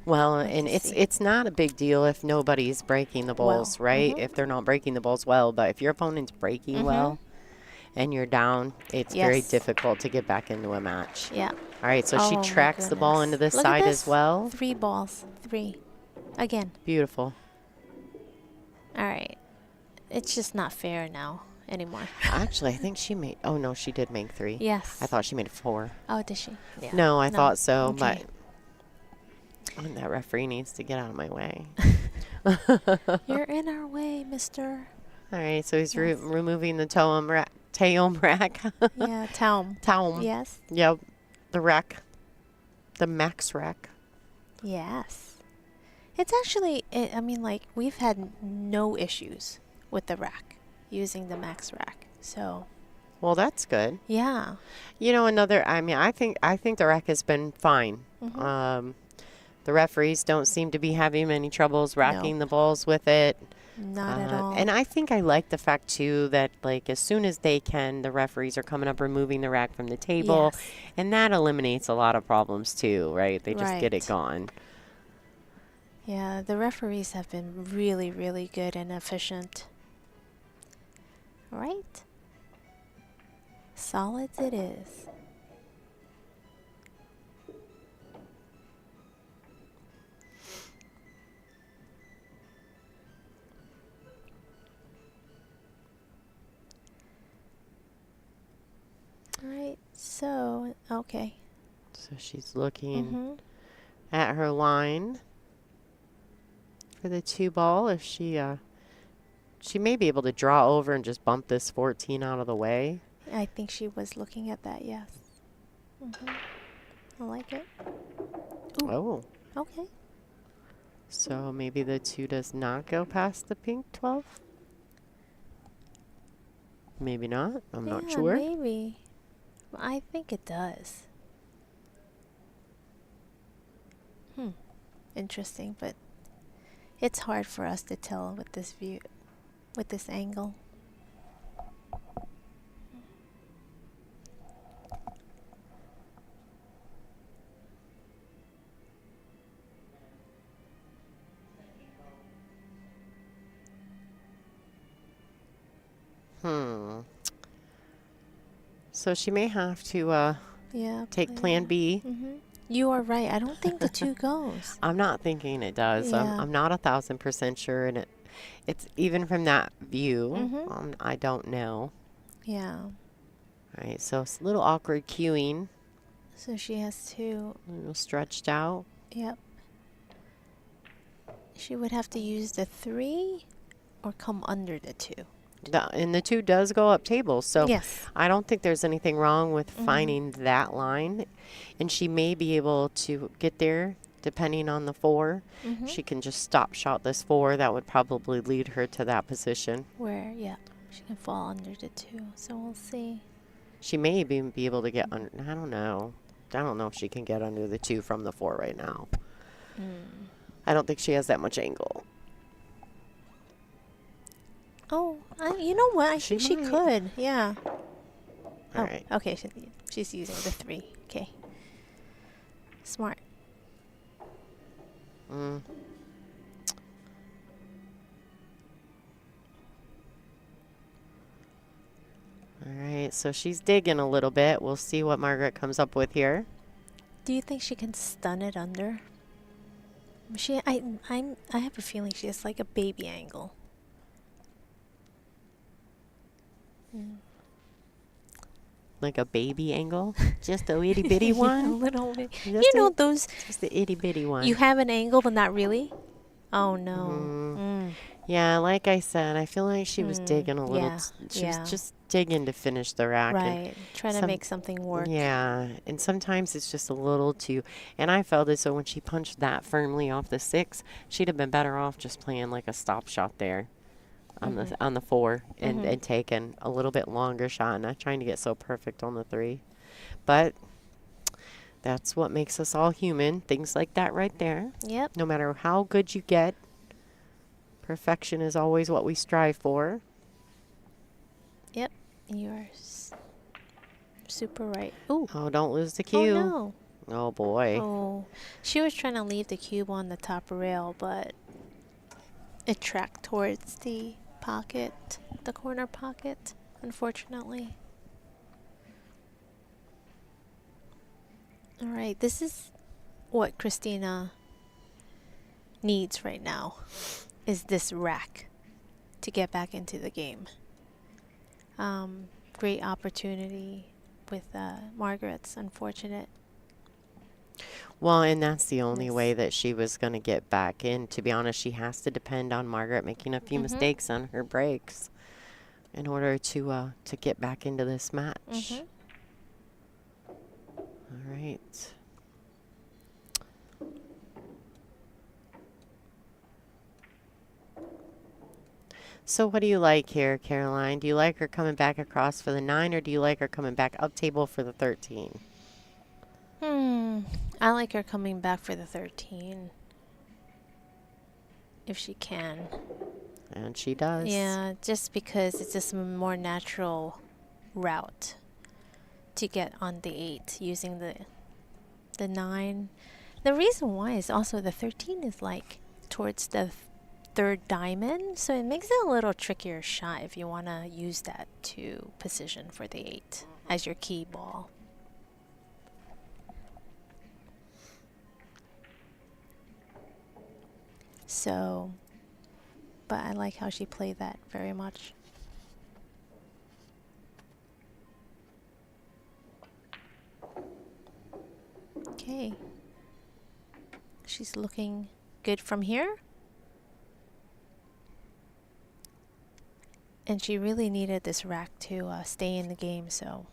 Well, Let's and just see. it's not a big deal if nobody's breaking the balls, right? Mhm. If they're not breaking the balls well, but if your opponent's breaking Mhm. well and you're down, it's very Yes. difficult to get back into a match. yeah. All right, so she Oh my tracks the ball into goodness. this Look at side this. as well. 3 balls. 3. Again. Beautiful. All right. It's just not fair now anymore. Actually, I think she made, oh no, she did make 3. Yes. I thought she made 4. Oh, did she? Yeah. No, I thought so, Okay. but that referee needs to get out of my way. You're in our way, mister. All right, so he's Yes. removing the Taom rack. Yeah, Taom. Taom. Yes. Yep, the rack. The max rack. Yes. It's actually, I mean, like, we've had no issues with the rack, using the max rack. So, Well, that's good. yeah. You know, I think the rack has been fine. Mhm. The referees don't seem to be having any troubles racking the balls with it. Not at all. And I think I like the fact, too, that, like, as soon as they can, the referees are coming up, removing the rack from the table. Yes. And that eliminates a lot of problems, too, right? They just get it Right. gone. Yeah, the referees have been really, really good and efficient. Right? Solids it is. Right, so, okay. So she's looking Mm-hmm. at her line for the 2 ball. If she may be able to draw over and just bump this 14 out of the way. I think she was looking at that, yes. Mm-hmm. I like it. Ooh. Oh, Okay. so maybe the 2 does not go past the pink 12. Maybe not. I'm not Yeah, sure. maybe. I think it does. Interesting, but it's hard for us to tell with this view, with this angle. So she may have to Yeah. take plan B. Mm-hmm. You are right. I don't think the 2 goes. I'm not thinking it does. Yeah. I'm not 1,000% sure, and it's even from that view. Mhm. I don't know. Yeah. All right, so it's a little awkward cueing, So she has to. a little stretched out. Yep. She would have to use the 3 or come under the 2. And the 2 does go up tables, so Yes. I don't think there's anything wrong with finding that line. And she may be able to get there depending on the 4. Mhm. She can just stop shot this 4. That would probably lead her to that position. Where, yeah, she can fall under the 2. So we'll see. She may even be able to get under. I don't know. I don't know if she can get under the 2 from the 4 right now. I don't think she has that much angle. Oh, you know what? I She think she might. could. Yeah. All right. Okay. She's using the 3. Okay. Smart. Mm. All right, so she's digging a little bit. We'll see what Margaret comes up with here. Do you think she can stun it under? I have a feeling she has like a baby angle. Like a baby angle? Just a itty bitty A one? little bit. Just You know a- those. Just the itty bitty one. You have an angle, but not really. Oh no. Yeah, like I said, I feel like she was digging a little. Yeah, She yeah. was just digging to finish the rack. and Right. Trying to some- make something work. Yeah, and sometimes it's just a little too. And I felt it. So when she punched that firmly off the 6, she'd have been better off just playing like a stop shot there, on the 4, and taking a little bit longer shot, not trying to get so perfect on the 3. But That's what makes us all human. Things like that right there. Yep. No matter how good you get, perfection is always what we strive for. Yep. You're super right. Ooh. Oh, don't lose the Oh, cue. no. Oh, boy. Oh. She was trying to leave the cube on the top rail, but it tracked towards the pocket, the corner pocket, unfortunately. All right. This is what Kristina needs right now, is this rack to get back into the game. Great opportunity with Margaret's unfortunate. Well, and that's the only Yes. way that she was going to get back in. To be honest, she has to depend on Margaret making a few mistakes on her breaks in order to get back into this match. All right. So what do you like here, Caroline? Do you like her coming back across for the 9, or do you like her coming back up table for the 13? I like her coming back for the 13. If she can. And she does. Yeah, just because it's just a more natural route to get on the 8 using the 9. The reason why is also the 13 is like towards the third diamond, so it makes it a little trickier shot if you want to use that to position for the 8 as your key ball. So, but I like how she played that very much. Okay. She's looking good from here. And she really needed this rack to stay in the game, so.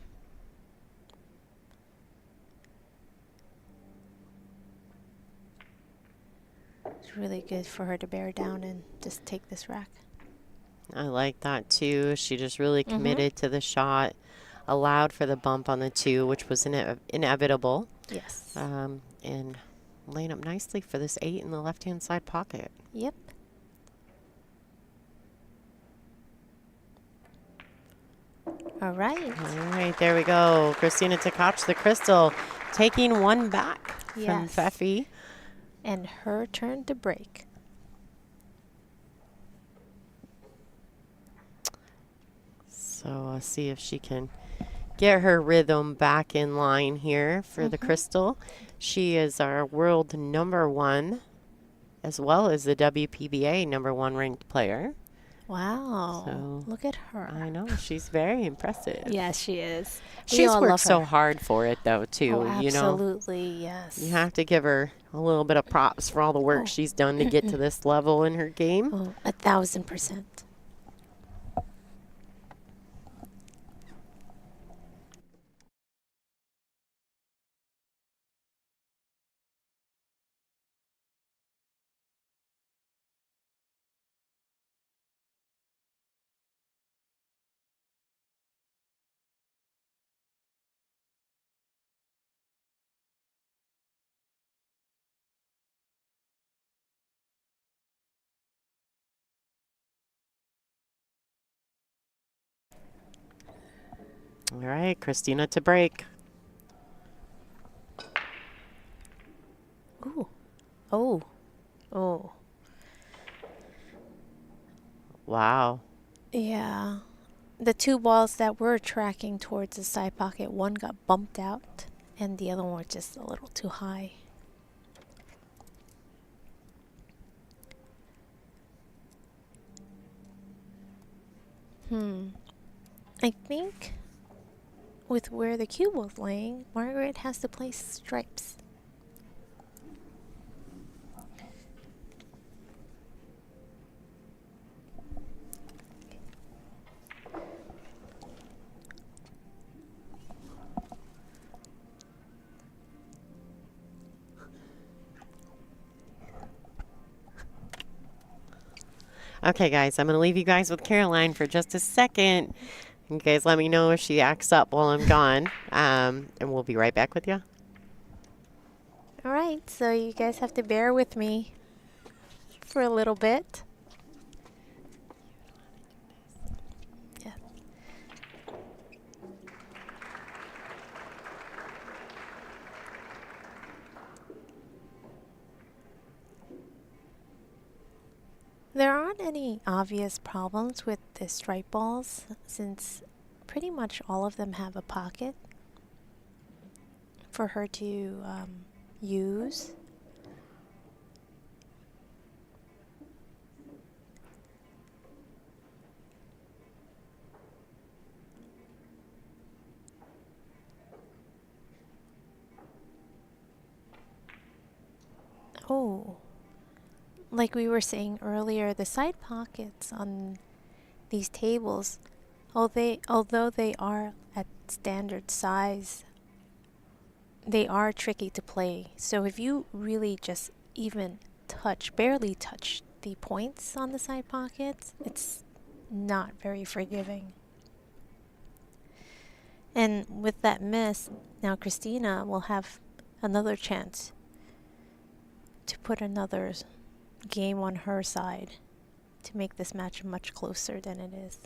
It's really good for her to bear down and just take this rack. I like that too. She just really committed to the shot, allowed for the bump on the 2, which was inevitable. Yes. And laying up nicely for this 8 in the left-hand side pocket. Yep. All right. All right, there we go. Kristina Tkach, the crystal, taking one back from Yes. Fefi. And her turn to break. So see if she can get her rhythm back in line here for the crystal. She is our world #1, as well as the WPBA #1 ranked player. Wow. So, look at her. I know, she's very impressive. Yes, she is. She's worked so hard for it, though, too. Oh, you know, absolutely, yes. you have to give her a little bit of props for all the work she's done to get to this level in her game. Oh, 1,000%. All right, Kristina to break. Ooh. Oh. Oh. Wow. Yeah. The 2 balls that were tracking towards the side pocket, one got bumped out, and the other one was just a little too high. I think with where the cube was laying, Margaret has to play stripes. Okay, guys, I'm going to leave you guys with Caroline for just a second. You guys let me know if she acts up while I'm gone, and we'll be right back with you. All right, so you guys have to bear with me for a little bit. Yeah. There aren't any obvious problems with the striped balls since pretty much all of them have a pocket for her to use. Oh, like we were saying earlier, the side pockets on these tables, although they are at standard size, they are tricky to play. So if you really just even barely touch the points on the side pockets, it's not very forgiving. And with that miss, now Kristina will have another chance to put another game on her side to make this match much closer than it is.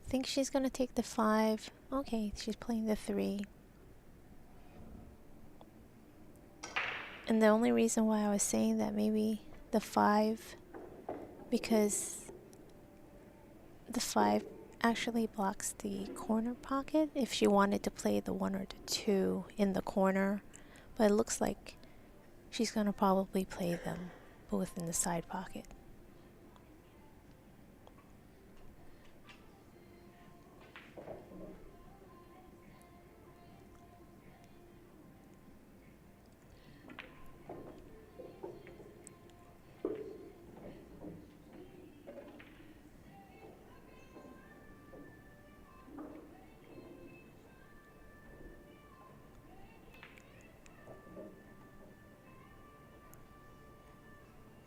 I think she's going to take the 5. Okay, she's playing the 3. And the only reason why I was saying that maybe the 5, because the 5 actually blocks the corner pocket if she wanted to play the 1 or the 2 in the corner. But it looks like she's going to probably play them both in the side pocket.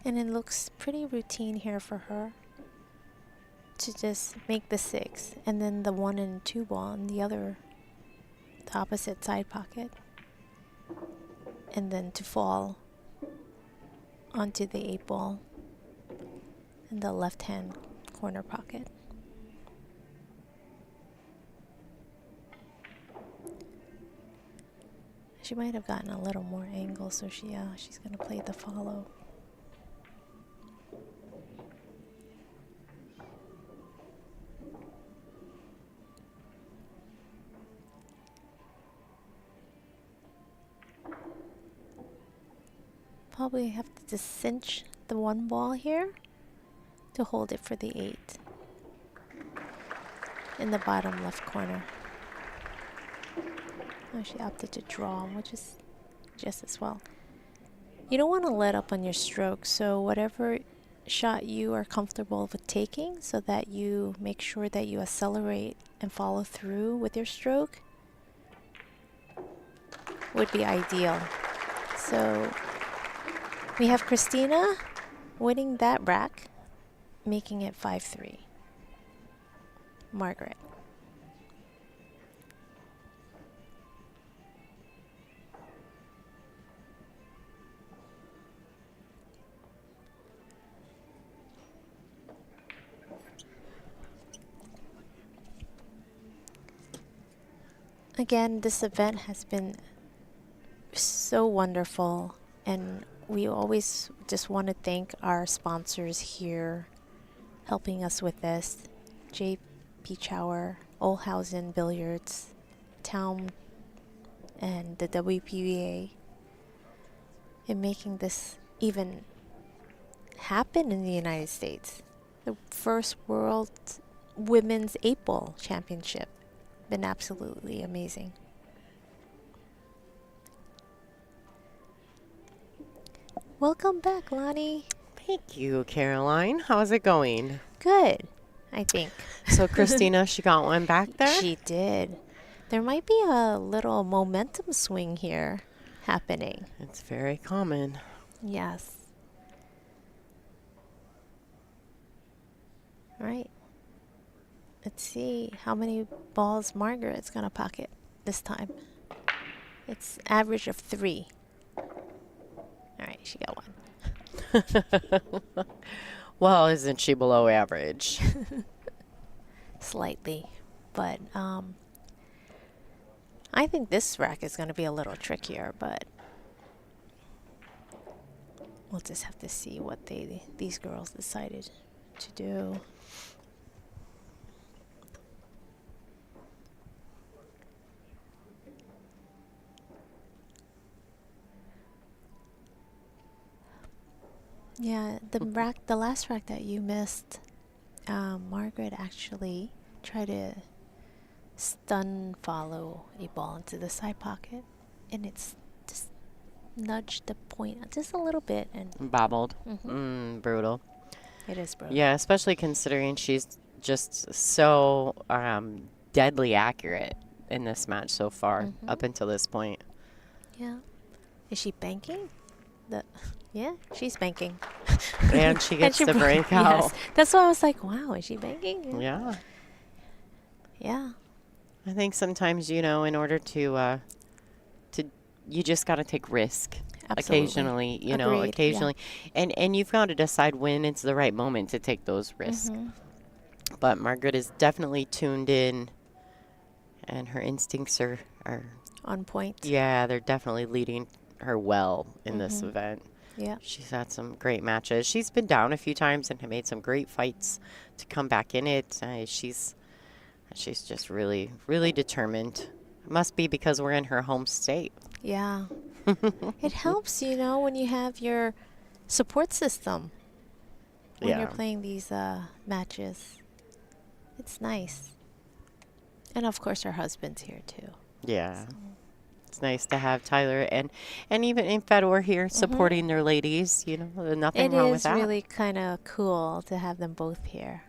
And it looks pretty routine here for her to just make the 6 and then the 1 and 2 ball in the opposite side pocket, and then to fall onto the 8 ball in the left hand corner pocket. She might have gotten a little more angle, so she's going to play the follow. Probably have to just cinch the 1 ball here to hold it for the 8 in the bottom left corner. Oh, she opted to draw, which is just as well. You don't want to let up on your stroke, so whatever shot you are comfortable with taking, so that you make sure that you accelerate and follow through with your stroke, would be ideal. So we have Kristina winning that rack, making it 5-3. Margaret. Again, this event has been so wonderful, and we always just want to thank our sponsors here helping us with this. Pechauer, Olhausen Billiards, Taom, and the WPBA, in making this even happen in the United States. The first world women's 8-ball championship. Been absolutely amazing. Welcome back, Lonnie. Thank you, Caroline. How's it going? Good, I think. So, Kristina, she got one back there? She did. There might be a little momentum swing here happening. It's very common. Yes. All right. Let's see how many balls Margaret's going to pocket this time. It's average of 3. All right, she got one. Well, isn't she below average? Slightly. But I think this rack is going to be a little trickier, but we'll just have to see what these girls decided to do. Yeah, the last rack that you missed, Margaret actually tried to stun follow a ball into the side pocket, and it's just nudged the point just a little bit and Bobbled. Brutal. It is brutal. Yeah, especially considering she's just so deadly accurate in this match so far, up until this point. Yeah. Is she banking? Yeah, she's banking. And she gets the breakout. Yes. That's why I was like, wow, is she banking? Yeah. Yeah. I think sometimes, in order to you just got to take risk. Absolutely. Occasionally, Agreed, occasionally. Yeah. And you've got to decide when it's the right moment to take those risks. But Margaret is definitely tuned in, and her instincts are On point. yeah, they're definitely leading her well in this event. Yeah. She's had some great matches. She's been down a few times and made some great fights to come back in it. She's just really, really determined. It must be because we're in her home state. Yeah. It helps, when you have your support system when you're playing these matches. It's nice. And of course, her husband's here too. Yeah. So. It's nice to have Tyler and even in Fedor here supporting their ladies. Nothing wrong with that. It is really kind of cool to have them both here.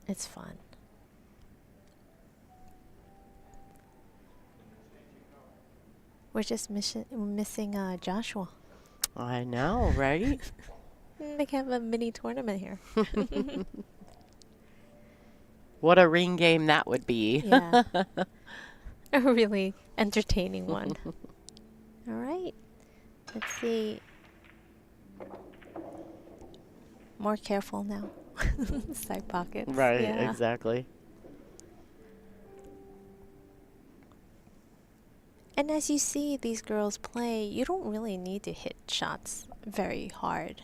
It's fun. We're just missing Joshua. I know, right? They have a mini tournament here. What a ring game that would be. Yeah. A really entertaining one. All right. Let's see. More careful now. Side pockets. Right, Yeah. exactly. And as you see these girls play, you don't really need to hit shots very hard.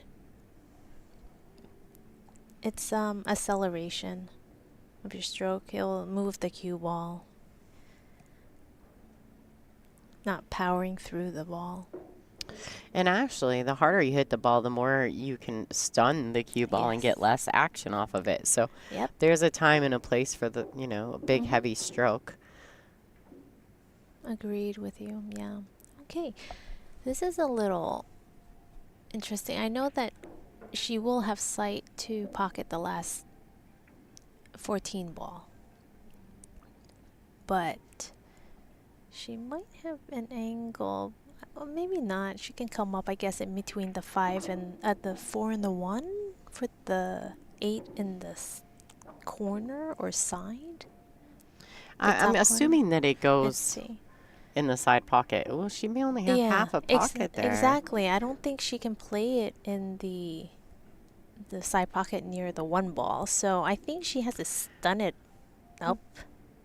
It's acceleration of your stroke. It'll move the cue ball. Not powering through the ball. And actually, the harder you hit the ball, the more you can stun the cue ball and get less action off of it. So there's a time and a place for the, a big heavy stroke. Agreed with you. Yeah. Okay. This is a little interesting. I know that she will have sight to pocket the last 14 ball. But she might have an angle. Well, maybe not. She can come up, I guess, in between the 5 and the 4 and the 1 for the 8 in the corner or side. I'm assuming that it goes Let's see. in the side pocket. Well, she may only have half a pocket there. Exactly. I don't think she can play it in the side pocket near the 1 ball. So I think she has to stun it up.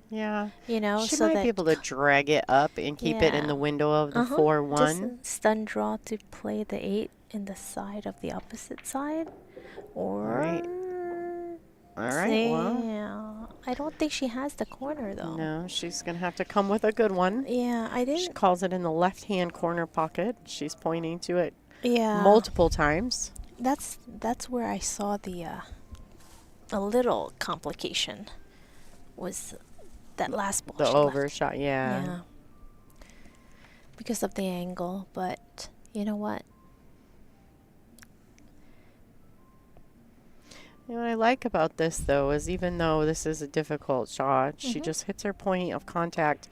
Yeah. She so might that be able to drag it up and keep it in the window of the 4-1. Just stun draw to play the 8 in the side of the opposite side. Or All right. Well, yeah. I don't think she has the corner though. no, she's going to have to come with a good one. Yeah, I She didn't. calls it in the left-hand corner pocket. She's pointing to it Yeah. multiple times. That's where I saw the a little complication was that last ball The she left. overshot, yeah. Yeah. Because of the angle, but you know what? You know what I like about this, though, is even though this is a difficult shot, she just hits her point of contact.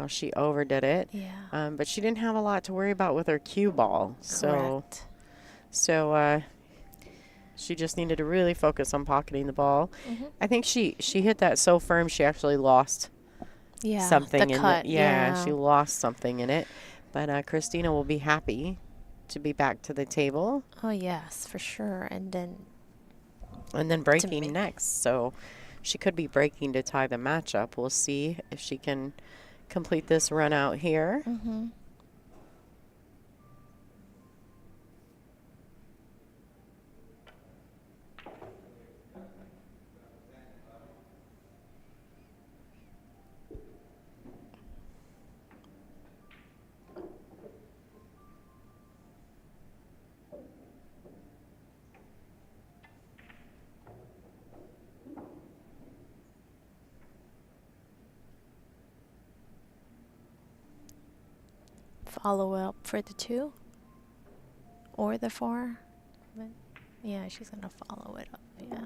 She overdid it. Yeah. But she didn't have a lot to worry about with her cue ball. Correct. So she just needed to really focus on pocketing the ball. I think she hit that so firm she actually lost something the in cut. it. Yeah, she lost something in it. But Kristina will be happy to be back to the table. Oh, yes, for sure. And then breaking next. So she could be breaking to tie the matchup. We'll see if she can complete this run out here. follow up for the 2 or the 4. But yeah, she's going to follow it up. Yeah.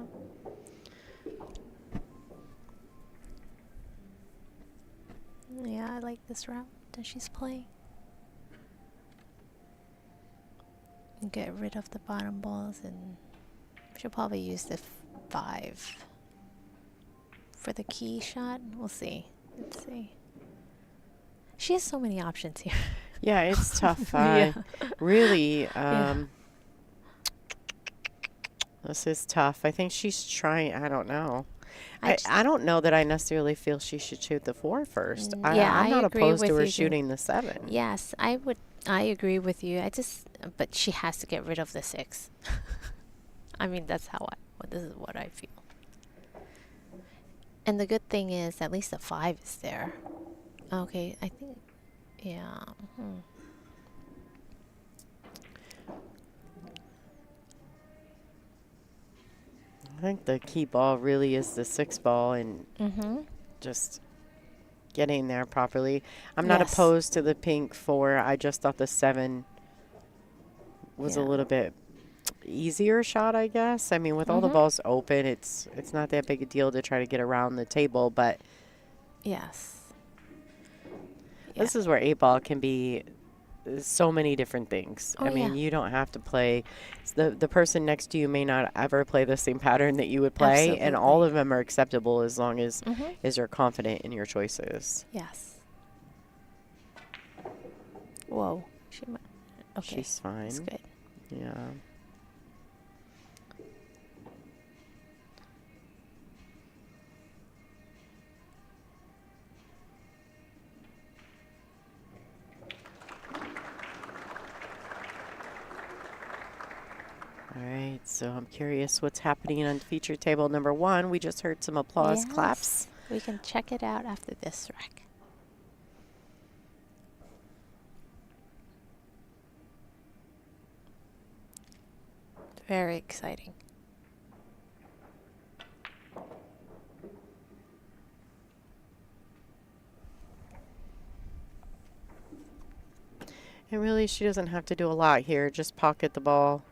Yeah, I like this route that she's playing. Get rid of the bottom balls, and she'll probably use the 5 for the key shot. We'll see. Let's see. She has so many options here. Yeah, it's tough. Yeah. Really, this is tough. I think she's trying, I don't know. I don't know that I necessarily feel she should shoot the 4 first. I'm not opposed to her shooting the 7. Yes, I agree with you. But she has to get rid of the 6. I mean, this is what I feel. And the good thing is, at least the 5 is there. Okay, I think, yeah. I think the key ball really is the 6 ball and just getting there properly. I'm not opposed to the pink 4. I just thought the 7 was a little bit easier shot, I guess. I mean, with all the balls open, it's not that big a deal to try to get around the table, but this is where 8 ball can be so many different things. I mean, you don't have to play. The person next to you may not ever play the same pattern that you would play, and all of them are acceptable as long as you're confident in your choices. Yes. Whoa. Okay. She's fine. That's good. Yeah. All right, so I'm curious what's happening on feature table number 1. We just heard some applause claps. We can check it out after this rack. Very exciting. And really, she doesn't have to do a lot here. Just pocket the ball.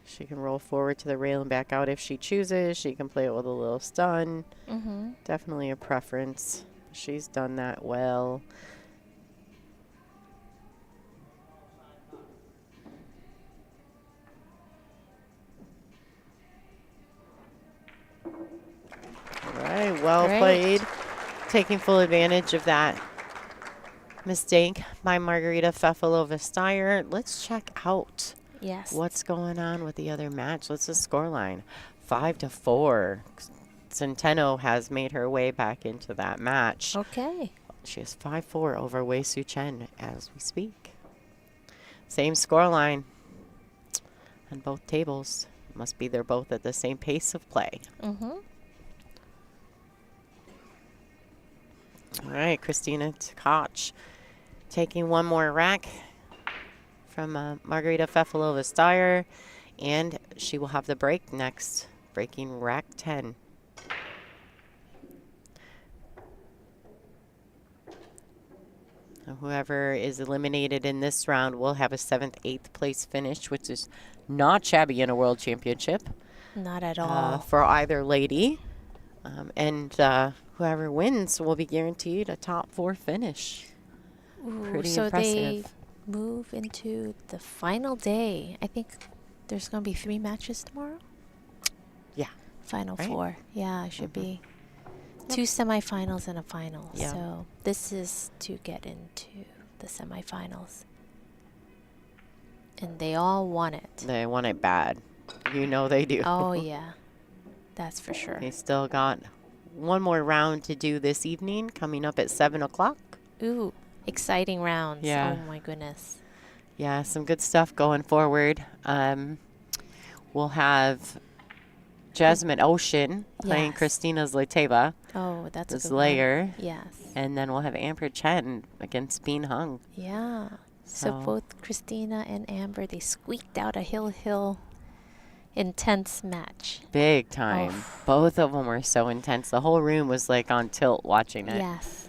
She can roll forward to the rail and back out if she chooses. She can play it with a little stun. Definitely a preference. She's done that well. All right, well played. Taking full advantage of that mistake by Margarita Fefilova-Styer. Let's check out what's going on with the other match. Let's just scoreline 5-4. Centeno has made her way back into that match. Okay. She has 5-4 over Wei Su Chen as we speak. Same scoreline on both tables. Must be they're both at the same pace of play. All right, Kristina Tkach taking one more rack from Margarita Fefilova-Styer. And she will have the break next, breaking rack 10. Whoever is eliminated in this round will have a 7th, 8th place finish, which is not shabby in a world championship. Not at all. For either lady. And whoever wins will be guaranteed a top 4 finish. Ooh, Pretty so impressive. they move into the final day. I think there's going to be 3 matches tomorrow. Yeah. Final Right? 4. Yeah, it should be. Yep. 2 semifinals and a final. Yeah. So this is to get into the semifinals. And they all want it. They want it bad. You know they do. Oh, yeah. That's for sure. They still got one more round to do this evening, coming up at 7 o'clock. Ooh, exciting rounds. Yeah. Oh, my goodness. Yeah, some good stuff going forward. We'll have Jasmine Ocean playing Yes. Kristina Zliteva, Oh, that's the a good Slayer. one. Yes. And then we'll have Amber Chen against Bean Hung. Yeah. So both Kristina and Amber, they squeaked out a hill intense match. Big time. Oh. Both of them were so intense. The whole room was like on tilt watching it. Yes.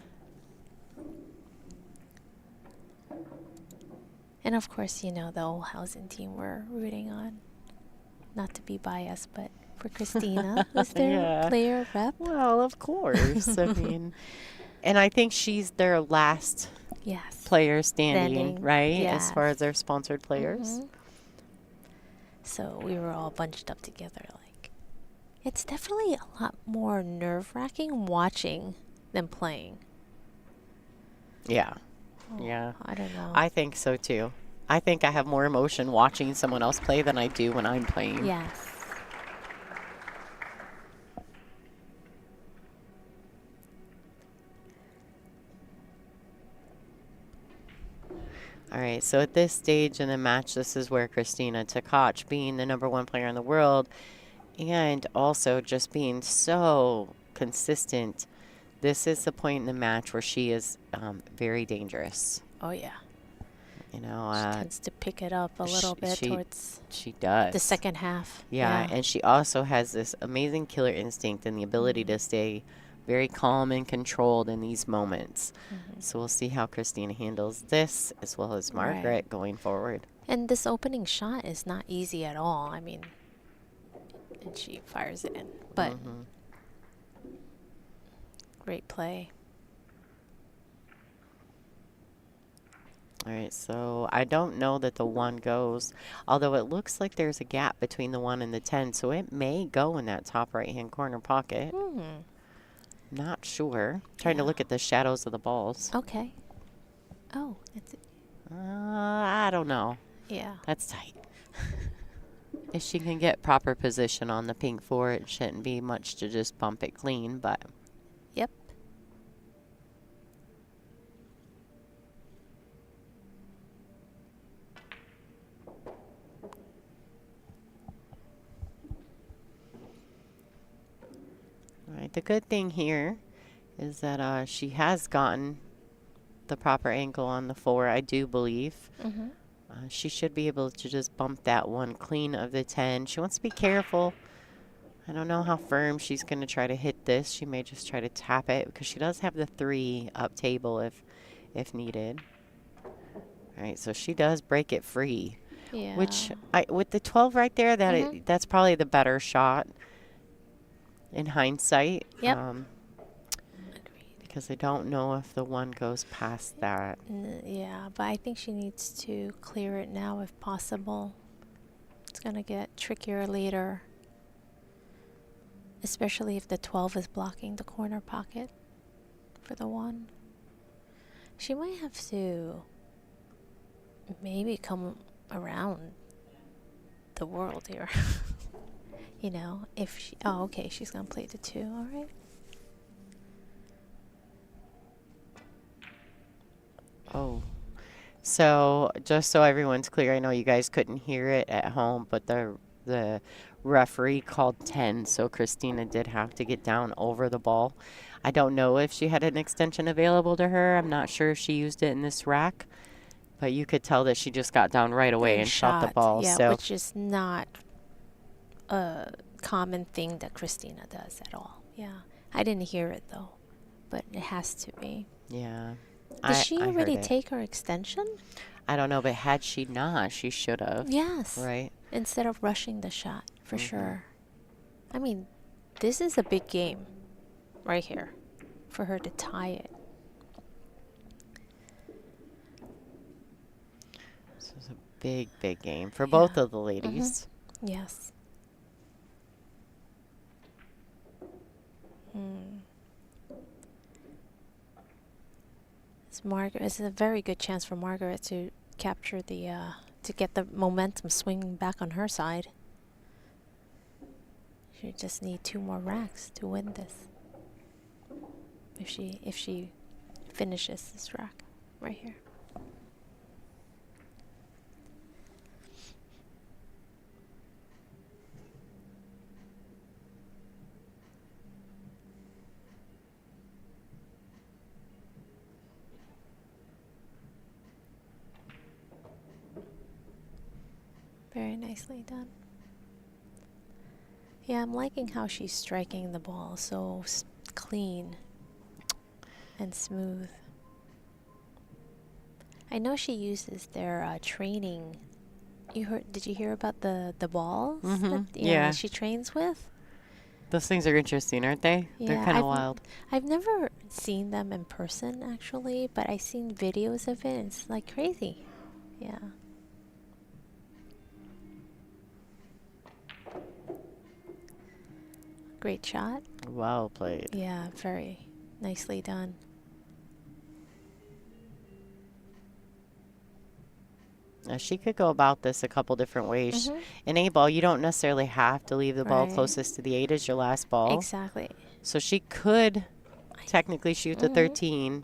And of course, you know, the Olhausen team we're rooting on. Not to be biased, but for Kristina, was their Yeah. player rep? Well, of course. I mean, and I think she's their last Yes. player standing, right? Yes. As far as their sponsored players. Mhm. So we were all bunched up together. Like, it's definitely a lot more nerve-wracking watching than playing. Yeah. Oh, Yeah. I don't know. I think so too. I think I have more emotion watching someone else play than I do when I'm playing. Yes. All right, so at this stage in the match, this is where Kristina Tkach, being the #1 player in the world and also just being so consistent, this is the point in the match where she is very dangerous. Oh, yeah. You know, She tends to pick it up a little bit towards she does. the second half. Yeah, and she also has this amazing killer instinct and the ability to stay very calm and controlled in these moments. So we'll see how Kristina handles this as well as Margaret Right. going forward. And this opening shot is not easy at all. I mean, and she fires it in. But great play. All right, so I don't know that the 1 goes, although it looks like there's a gap between the 1 and the 10, so it may go in that top right-hand corner pocket. Not sure. Trying to Yeah. look at the shadows of the balls. Okay. Oh, it's I don't know. yeah. That's tight. If she can get proper position on the pink 4, it shouldn't be much to just bump it clean, but Yep. all right, the good thing here is that she has gotten the proper angle on the 4, I do believe. She should be able to just bump that 1 clean of the 10. She wants to be careful. I don't know how firm she's going to try to hit this. She may just try to tap it because she does have the 3 up table if needed. All right, so she does break it free, Yeah. which with the 12 right there, that's probably the better shot in hindsight. Yep. Because I don't know if the 1 goes past that. Yeah, but I think she needs to clear it now if possible. It's going to get trickier later. Especially if the 12 is blocking the corner pocket for the 1. She might have to maybe come around the world here. You know, if she... Oh, okay, she's going to play the 2. All right. Oh, so just so everyone's clear, I know you guys couldn't hear it at home, but the referee called 10, so Kristina did have to get down over the ball. I don't know if she had an extension available to her. I'm not sure if she used it in this rack, but you could tell that she just got down right away and shot the ball. Yeah, So which is not a common thing that Kristina does at all. Yeah. I didn't hear it though, but it has to be. Yeah. Did she I heard already it. take her extension? I don't know, but had she not, she should have. Yes. Right? Instead of rushing the shot, for Mhm. sure. I mean, this is a big game right here for her to tie it. This is a big, big game for Yeah. both of the ladies. Yes. It's a very good chance for Margaret to capture to get the momentum swinging back on her side. She just need 2 more racks to win this. If she finishes this rack right here. Very nicely done. Yeah, I'm liking how she's striking the ball so clean and smooth. I know she uses their training. Did you hear about the balls that Yeah. she trains with? Those things are interesting, aren't they? They're Yeah, kind of wild. I've never seen them in person actually, but I've seen videos of it. And it's like crazy. Yeah. Great shot. Well played. Yeah, very nicely done. Now, she could go about this a couple different ways. In A ball, you don't necessarily have to leave the ball Right. closest to the 8 as your last ball. Exactly. So she could technically shoot the 13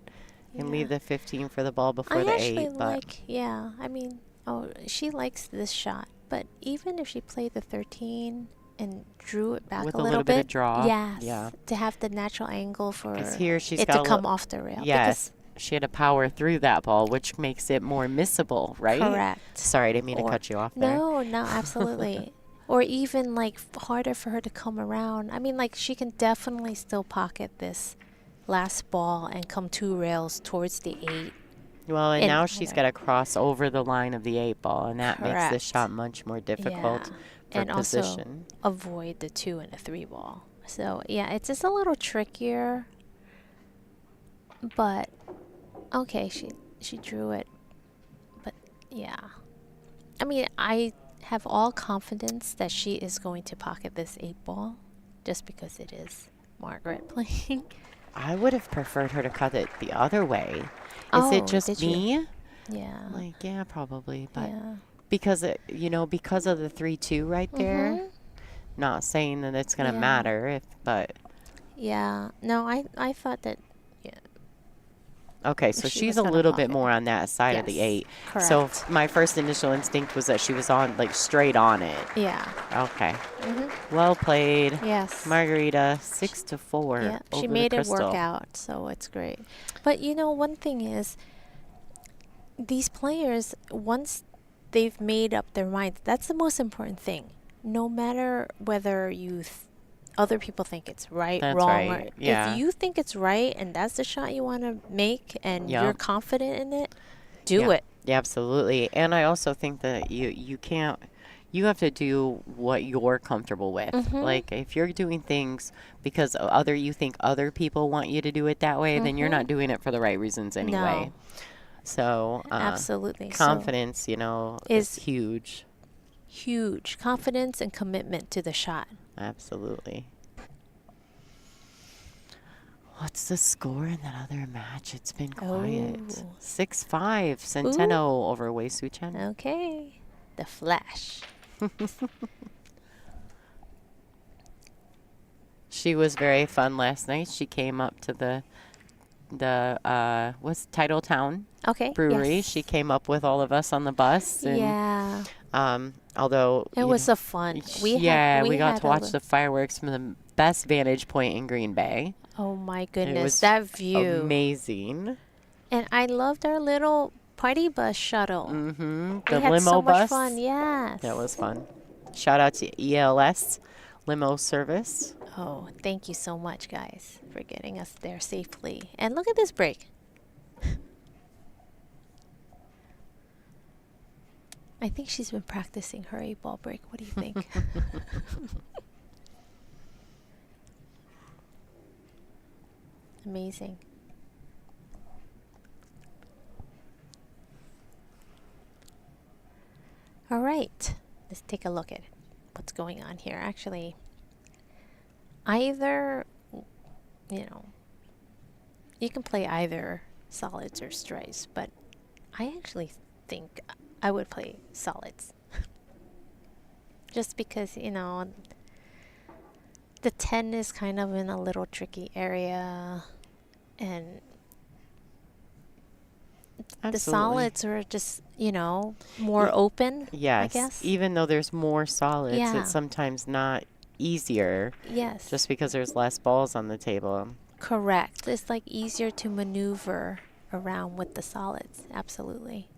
and leave Yeah. the 15 for the ball before I the actually 8. But yeah, I mean, she likes this shot, but even if she played the 13 and drew it back with a a little little bit of bit, draw. yes, Yeah. to have the natural angle for 'Cause here she's it got to a come li- off the rail. Yes. She had to power through that ball, which makes it more missable, right? Correct. Sorry, I didn't mean to Or- cut you off there. No, absolutely. Or even like harder for her to come around. I mean, like she can definitely still pocket this last ball and come 2 rails towards the 8. Well, and And now she's got either- to cross over the line of the 8 ball, and that makes Correct. this shot much more difficult Yeah. for And position. also avoid the 2 and a 3 ball. So yeah, it's just a little trickier. But okay, she drew it. But yeah. I mean, I have all confidence that she is going to pocket this 8 ball just because it is Margaret playing. I would have preferred her to cut it the other way. Is Oh, it just did you? me? Yeah. Like, yeah, probably. But Yeah. because, because of the 3-2 right there, not saying that it's going to Yeah. matter, but Yeah. No, I thought that okay, so She she's was a gonna little bit pocket. more on that side of the Yes, 8. correct. So my first initial instinct was that she was on, like, straight on it. yeah. Okay. Well played. Yes. Margarita, 6-4 Yeah, over she the made it crystal. work out, so it's great. But one thing is, these players, once they've made up their minds, that's the most important thing. No matter whether other people think it's right, That's wrong, right, or yeah. if you think it's right and that's the shot you want to make and Yep. you're confident in it, do Yeah. it. Yeah, absolutely. And I also think that you have to do what you're comfortable with. Like, if you're doing things because you think other people want you to do it that way, then you're not doing it for the right reasons anyway. No. So, Absolutely. confidence, is is- huge. Huge confidence and commitment to the shot. Absolutely. What's the score in that other match? It's been quiet. Oh. 6-5, Centeno over Wei Su Chen. Okay. The Flash. She was very fun last night. She came up to the what's Tidal Town Okay. Brewery. Yes. She came up with all of us on the bus. And, Yeah. although It was a fun. We got had to watch the fireworks from the best vantage point in Green Bay. Oh my It goodness, was that view! amazing. And I loved our little party bus shuttle. Mm-hmm. We The had limo so bus. much fun. Yes. That was fun. Shout out to ELS Limo Service. Oh, thank you so much, guys, for getting us there safely. And look at this break. I think she's been practicing her 8-ball break. What do you think? Amazing. All right, let's take a look at what's going on here. Actually, either, you can play either solids or strays, but I actually think I would play solids. Just because, the 10 is kind of in a little tricky area, and the Absolutely. solids are just, more open, Yes. I guess. Even though there's more solids, Yeah. it's sometimes not easier Yes. just because there's less balls on the table. Correct. It's like easier to maneuver around with the solids. Absolutely.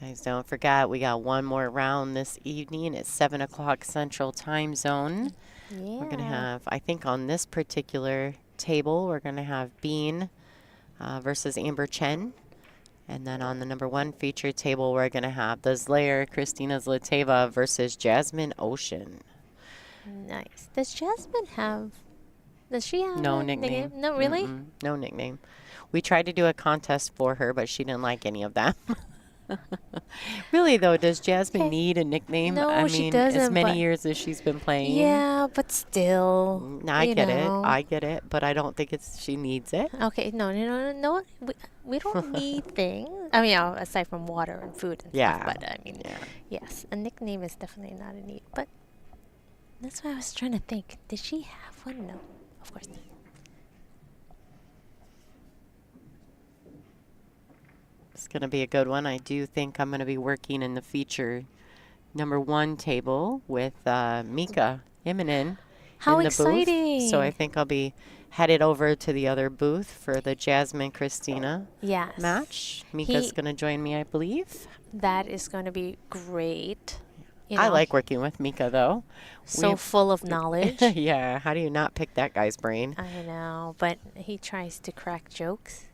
Guys, don't forget, we got one more round this evening at 7 o'clock Central Time Zone. Yeah. We're going to have, I think on this particular table, we're going to have Bean versus Amber Chen. And then on the number 1 featured table, we're going to have the Slayer, Kristina Zlateva versus Jasmine Ocean. Nice. Does she have No a nickname. No, really? No nickname. We tried to do a contest for her, but she didn't like any of them. Really, though, does Jasmine need a nickname? No, I she mean, doesn't, as many but- years as she's been playing. Yeah, but still. I you get it. know. I get it. But I don't think she needs it. Okay, no. We don't need things. I mean, aside from water and food and Yeah. stuff. But I mean, Yeah. yes, a nickname is definitely not a need. But that's why I was trying to think. Did she have one? No, of course not. It's going to be a good one. I do think I'm going to be working in the feature number 1 table with Mika Immonen How in the exciting! booth. So I think I'll be headed over to the other booth for the Jasmine Kristina Yes. match. Mika's He- going to join me, I believe. That is going to be great. I like working with Mika, though. So We've- full of knowledge. Yeah, how do you not pick that guy's brain? I know, but he tries to crack jokes.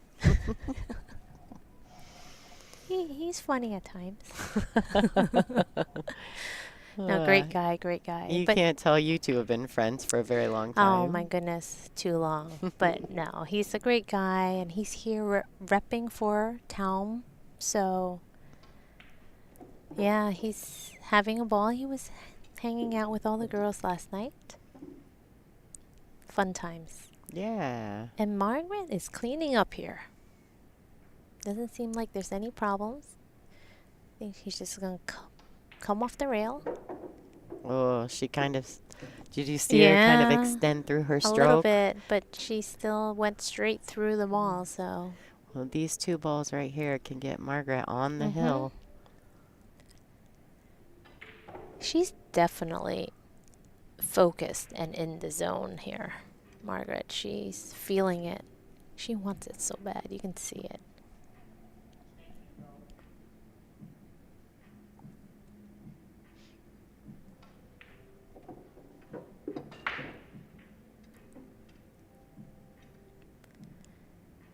He's funny at times. No, great guy. You But can't tell you two have been friends for a very long time. oh my goodness, too long. But no, he's a great guy, and he's here repping for Taom. So yeah, he's having a ball. He was hanging out with all the girls last night. Fun times. Yeah. And Margaret is cleaning up here. Doesn't seem like there's any problems. I think she's just going to come off the rail. Oh, she kind of... Did you see her kind of Yeah. extend through her A stroke? little bit, but she still went straight through the ball, so... Well, these 2 balls right here can get Margaret on the hill. She's definitely focused and in the zone here, Margaret. She's feeling it. She wants it so bad. You can see it.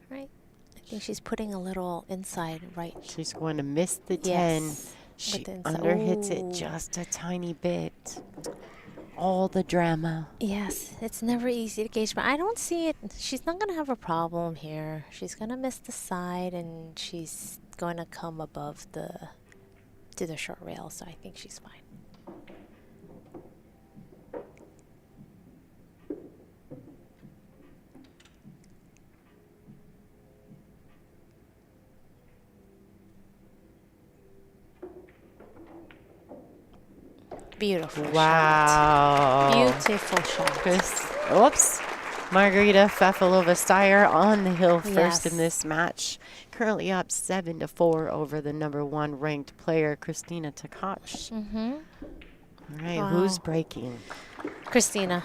Right. I think she's putting a little inside right. She's going to miss the 10. Yes. She with the inside. underhits Ooh. it just a tiny bit. All the drama. Yes, it's never easy to gauge, but I don't see it. She's not going to have a problem here. She's going to miss the side, and she's going to come above to the short rail, so I think she's fine. Beautiful shot. Wow. Beautiful shot. Oops. Margarita Fefilova-Styer on the hill first in Yes. this match. Currently up 7-4 over the number 1 ranked player, Kristina Tkach. Mm-hmm. All right, Wow. who's breaking? Kristina.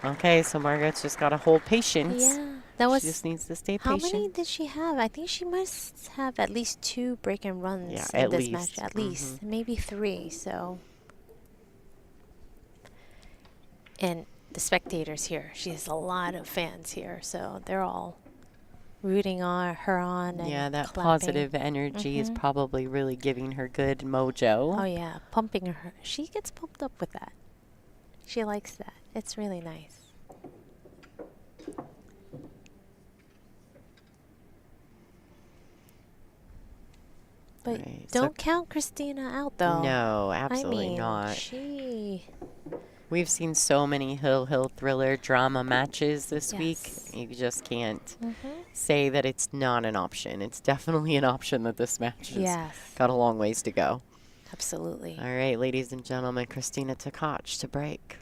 Okay, so Margaret's just got to hold patience. Yeah. That She was just needs to stay how patient. many did she have? I think she must have at least 2 break and runs Yeah, in at this least. match. At least. Maybe 3. So, and the spectators here, she has a lot of fans here. So they're all rooting on her on and Yeah, that clapping. positive energy is probably really giving her good mojo. Oh yeah, pumping her. She gets pumped up with that. She likes that. It's really nice. But Right, so- don't count Kristina out, though. No, absolutely I mean, not. she. We've seen so many hill thriller drama matches this week. Yes. You just can't Mm-hmm. say that it's not an option. It's definitely an option that this match has Yes, got a long ways to go. absolutely. All right, ladies and gentlemen, Kristina Tkach to break.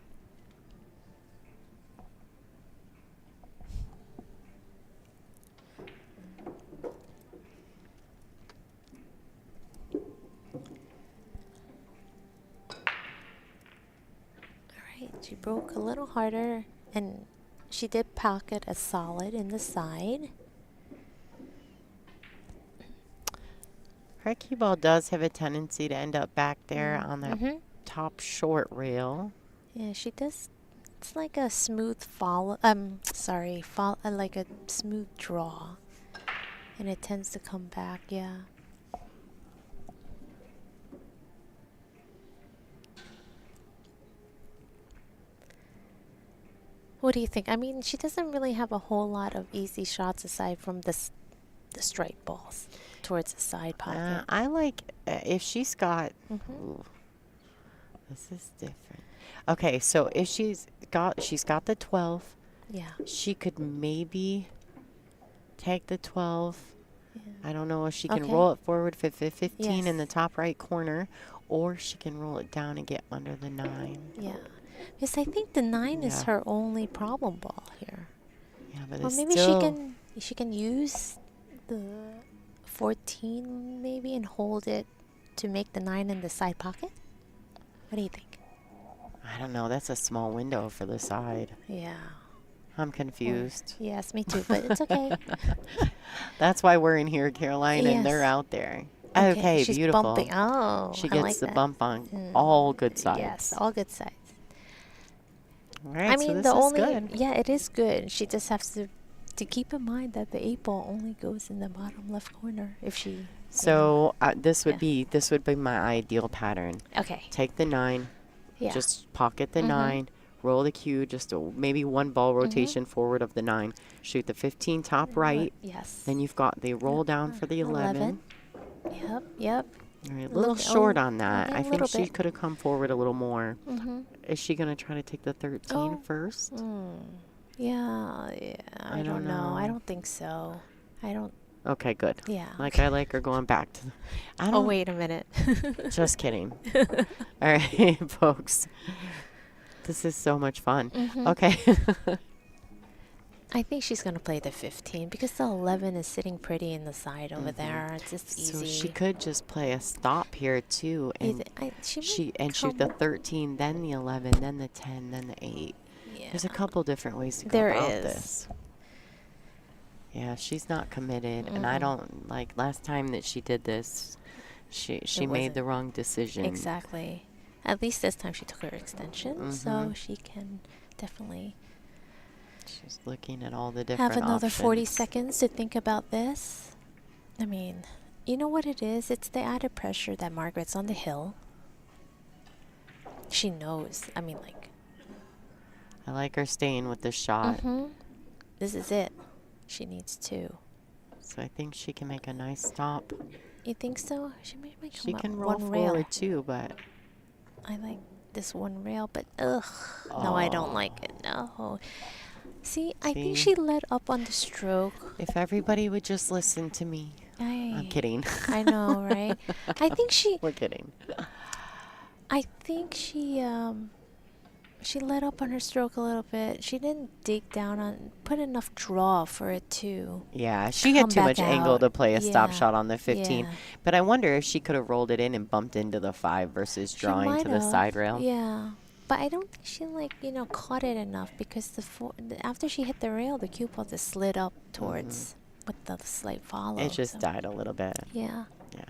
All right, she broke a little harder, and she did pocket a solid in the side. Her cue ball does have a tendency to end up back there on that Mm-hmm. top short rail. Yeah, she does. It's like a smooth follow. Like a smooth draw, and it tends to come back. Yeah. What do you think? I mean, she doesn't really have a whole lot of easy shots aside from the straight balls towards the side pocket. I like if she's got. Mm-hmm. Ooh, this is different. Okay, so if she's got the 12. Yeah. She could maybe take the 12. Yeah. I don't know if she can Okay. roll it forward for 15 in Yes. the top right corner, or she can roll it down and get under the 9. Yeah. Because I think the 9 is Yeah. her only problem ball here. Yeah, but Or it's maybe still. she can use the 14 maybe and hold it to make the 9 in the side pocket. What do you think? I don't know. That's a small window for the side. Yeah. I'm confused. Yes, me too, but it's okay. That's why we're in here, Caroline, and they're Yes. out there. Okay, she's beautiful. bumping. Oh, She I gets like the that. bump on Mm. all good sides. Yes, all good sides. All right, I so mean, this the is only good. yeah, it is good. She just has to keep in mind that the 8 ball only goes in the bottom left corner if she. So this would Yeah. be my ideal pattern. Okay. Take the 9, Yeah. just pocket the Mhm. 9, roll the cue, just maybe one ball rotation forward of the 9, shoot the 15 top right. Yes. Then you've got the roll down for the 11. Yep. Yep. All right, a little Look- short oh, on that. okay, I a think little she bit. could have come forward a little more. Mm-hmm. Is she going to try to take the 13 Oh. first? Yeah. I don't know. I know. don't think so. I don't. Okay, good. Yeah. Like I like her going back to. I don't. Oh, wait a minute. Just kidding. All right, folks. This is so much fun. Mhm. Okay. I think she's going to play the 15 because the 11 is sitting pretty in the side over there. It's just So easy. she could just play a stop here too, and She might shoot the come- 13, then the 11, then the 10, then the 8. Yeah. There's a couple different ways to go There about is. this. Yeah, she's not committed, and I Mm-mm. don't like last time that she did this. She made wasn't- the wrong decision. Exactly. At least this time she took her extension, so Mhm. she can definitely She's looking at all the different have another 40 options. seconds to think about this. I mean, you know what it is? It's the added pressure that Margaret's on the hill. She knows. I mean, like, I like her staying with the shot, this is it. She needs to. so I think she can make a nice stop. You think so? She might come She up can roll one rail. forward too, but I like this one rail, but ugh. No, I don't like it. No. See, I think See? she let up on the stroke. if everybody would just listen to me. I'm kidding. I know, right? I think We're kidding. she let up on her stroke a little bit. She didn't dig down put enough draw for it to. Yeah, she Come had too much back angle out. to play a stop Yeah, shot on the 15. yeah. But I wonder if she could have rolled it in and bumped into the 5 versus She drawing might to the have. side rail. Yeah. But I don't think she caught it enough because after she hit the rail, the cue ball just slid up towards with the slight follow. It just died a little bit. Yeah. Yeah.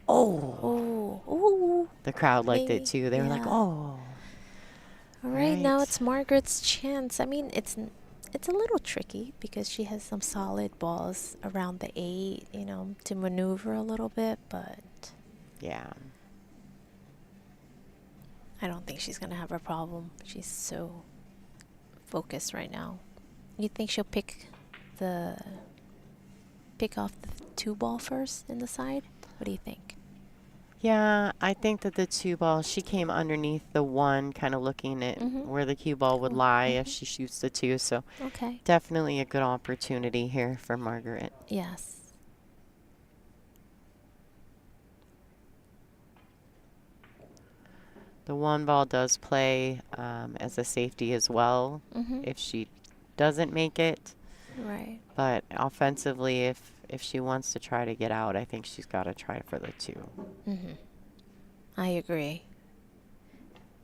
Oh. Oh. The crowd liked it too. They were like, "Oh." All right, now it's Margaret's chance. I mean, it's a little tricky because she has some solid balls around the 8, to maneuver a little bit, but yeah. I don't think she's going to have a problem. She's so focused right now. You think she'll pick off the 2 ball first in the side? What do you think? Yeah, I think that the 2 ball, she came underneath the 1, kind of looking at where the cue ball would lie if she shoots the 2. So definitely a good opportunity here for Margaret. Yes. The 1 ball does play as a safety as well if she doesn't make it. Right. But offensively, if she wants to try to get out, I think she's got to try for the 2. I agree.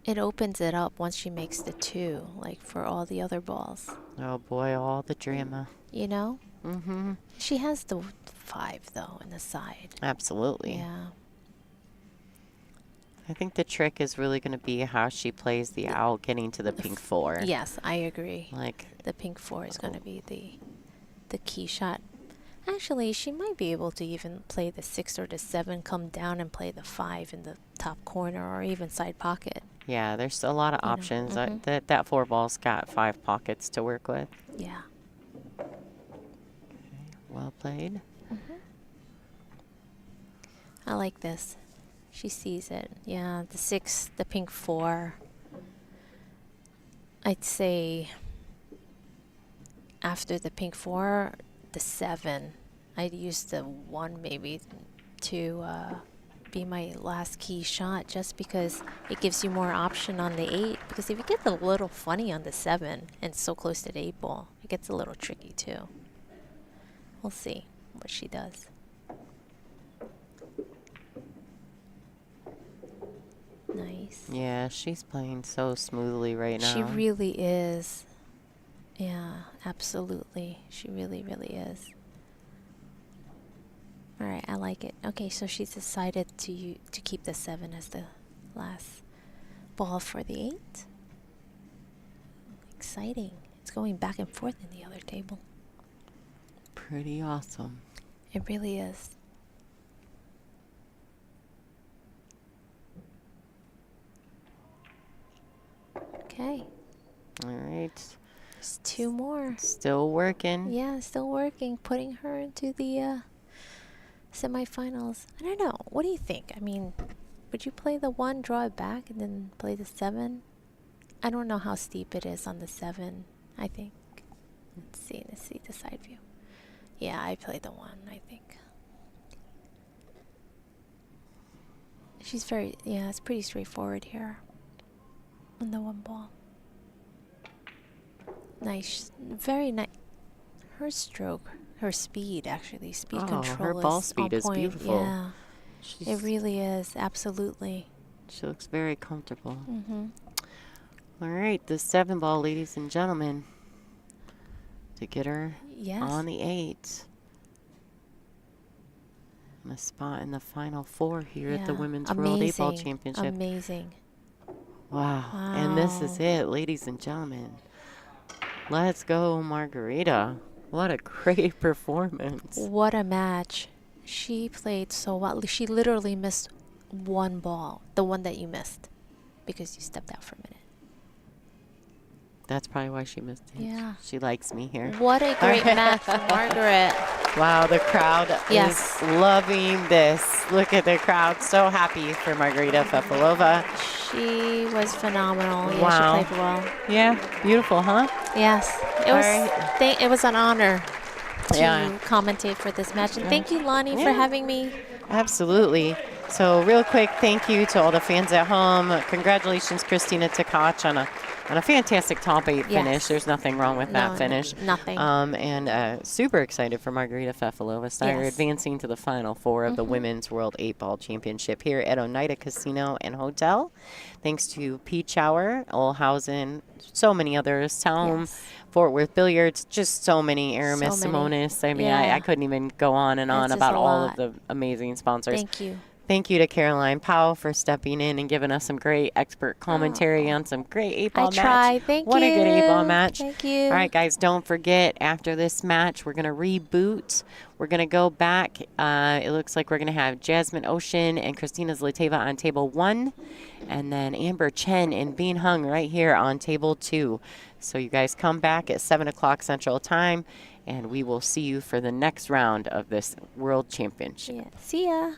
It opens it up once she makes the 2, like for all the other balls. Oh boy, all the drama. She has the 5 though in the side. Absolutely. Yeah. I think the trick is really going to be how she plays the out getting to the pink 4. Yes, I agree. Like the pink 4 is going to be the key shot. Actually, she might be able to even play the 6 or the 7, come down and play the 5 in the top corner or even side pocket. Yeah, there's a lot of options. That 4 ball's got 5 pockets to work with. Yeah. Okay, well played. I like this. She sees it. Yeah, the 6, the pink 4. I'd say after the pink 4, the 7. I'd use the 1 maybe to be my last key shot just because it gives you more option on the 8. Because if you get a little funny on the 7 and so close to the 8 ball, it gets a little tricky too. We'll see what she does. Nice. Yeah, she's playing so smoothly right now. She really is. Yeah, absolutely. She really, really is. All right, I like it. Okay, so she's decided to keep the 7 as the last ball for the 8. Exciting. It's going back and forth in the other table. Pretty awesome. It really is. Okay. All right. There's 2 more. Still working. Yeah, still working. Putting her into the semifinals. I don't know. What do you think? I mean, would you play the 1, draw it back, and then play the 7? I don't know how steep it is on the 7, I think. Let's see the side view. Yeah, I played the 1, I think. She's it's pretty straightforward here on the 1 ball. Nice, very nice. Her stroke, her speed actually, speed control. Her ball speed is beautiful. Yeah, it really is, absolutely. She looks very comfortable. All right, the 7 ball, ladies and gentlemen, to get her on the 8. And a spot in the final 4 here at the Women's World 8-Ball Championship. Amazing. Wow. And this is it, ladies and gentlemen. Let's go, Margarita. What a great performance. What a match. She played so well. She literally missed 1 ball, the one that you missed, because you stepped out for a minute. That's probably why she missed it. Yeah. She likes me here. What a great match, Margaret. Wow, the crowd is loving this. Look at the crowd. So happy for Margarita Fefilova. She was phenomenal. Wow. Yeah, she played well. Yeah, beautiful, huh? Yes. It was an honor to commentate for this match. And thank you, Lonnie, for having me. Absolutely. So real quick, thank you to all the fans at home. Congratulations, Kristina Tkach, on a fantastic top 8 finish. Yes. There's nothing wrong with that finish. Nothing. And super excited for Margarita Fefilova-Styer advancing to the Final Four of the Women's World 8-Ball Championship here at ONEIDA Casino and Hotel. Thanks to Pechauer, Olhausen, so many others, Taom, Fort Worth Billiards, just so many, Aramith, Simonis. I mean, I couldn't even go on and on about all of the amazing sponsors. Thank you. Thank you to Caroline Powell for stepping in and giving us some great expert commentary on some great 8-ball match. I tried. Thank you. What a good 8-ball match. Thank you. All right, guys, don't forget, after this match, we're going to reboot. We're going to go back. It looks like we're going to have Jasmine Ocean and Kristina Zlateva on table 1, and then Amber Chen and Bean Hung right here on table 2. So you guys come back at 7 o'clock Central Time, and we will see you for the next round of this World Championship. See ya.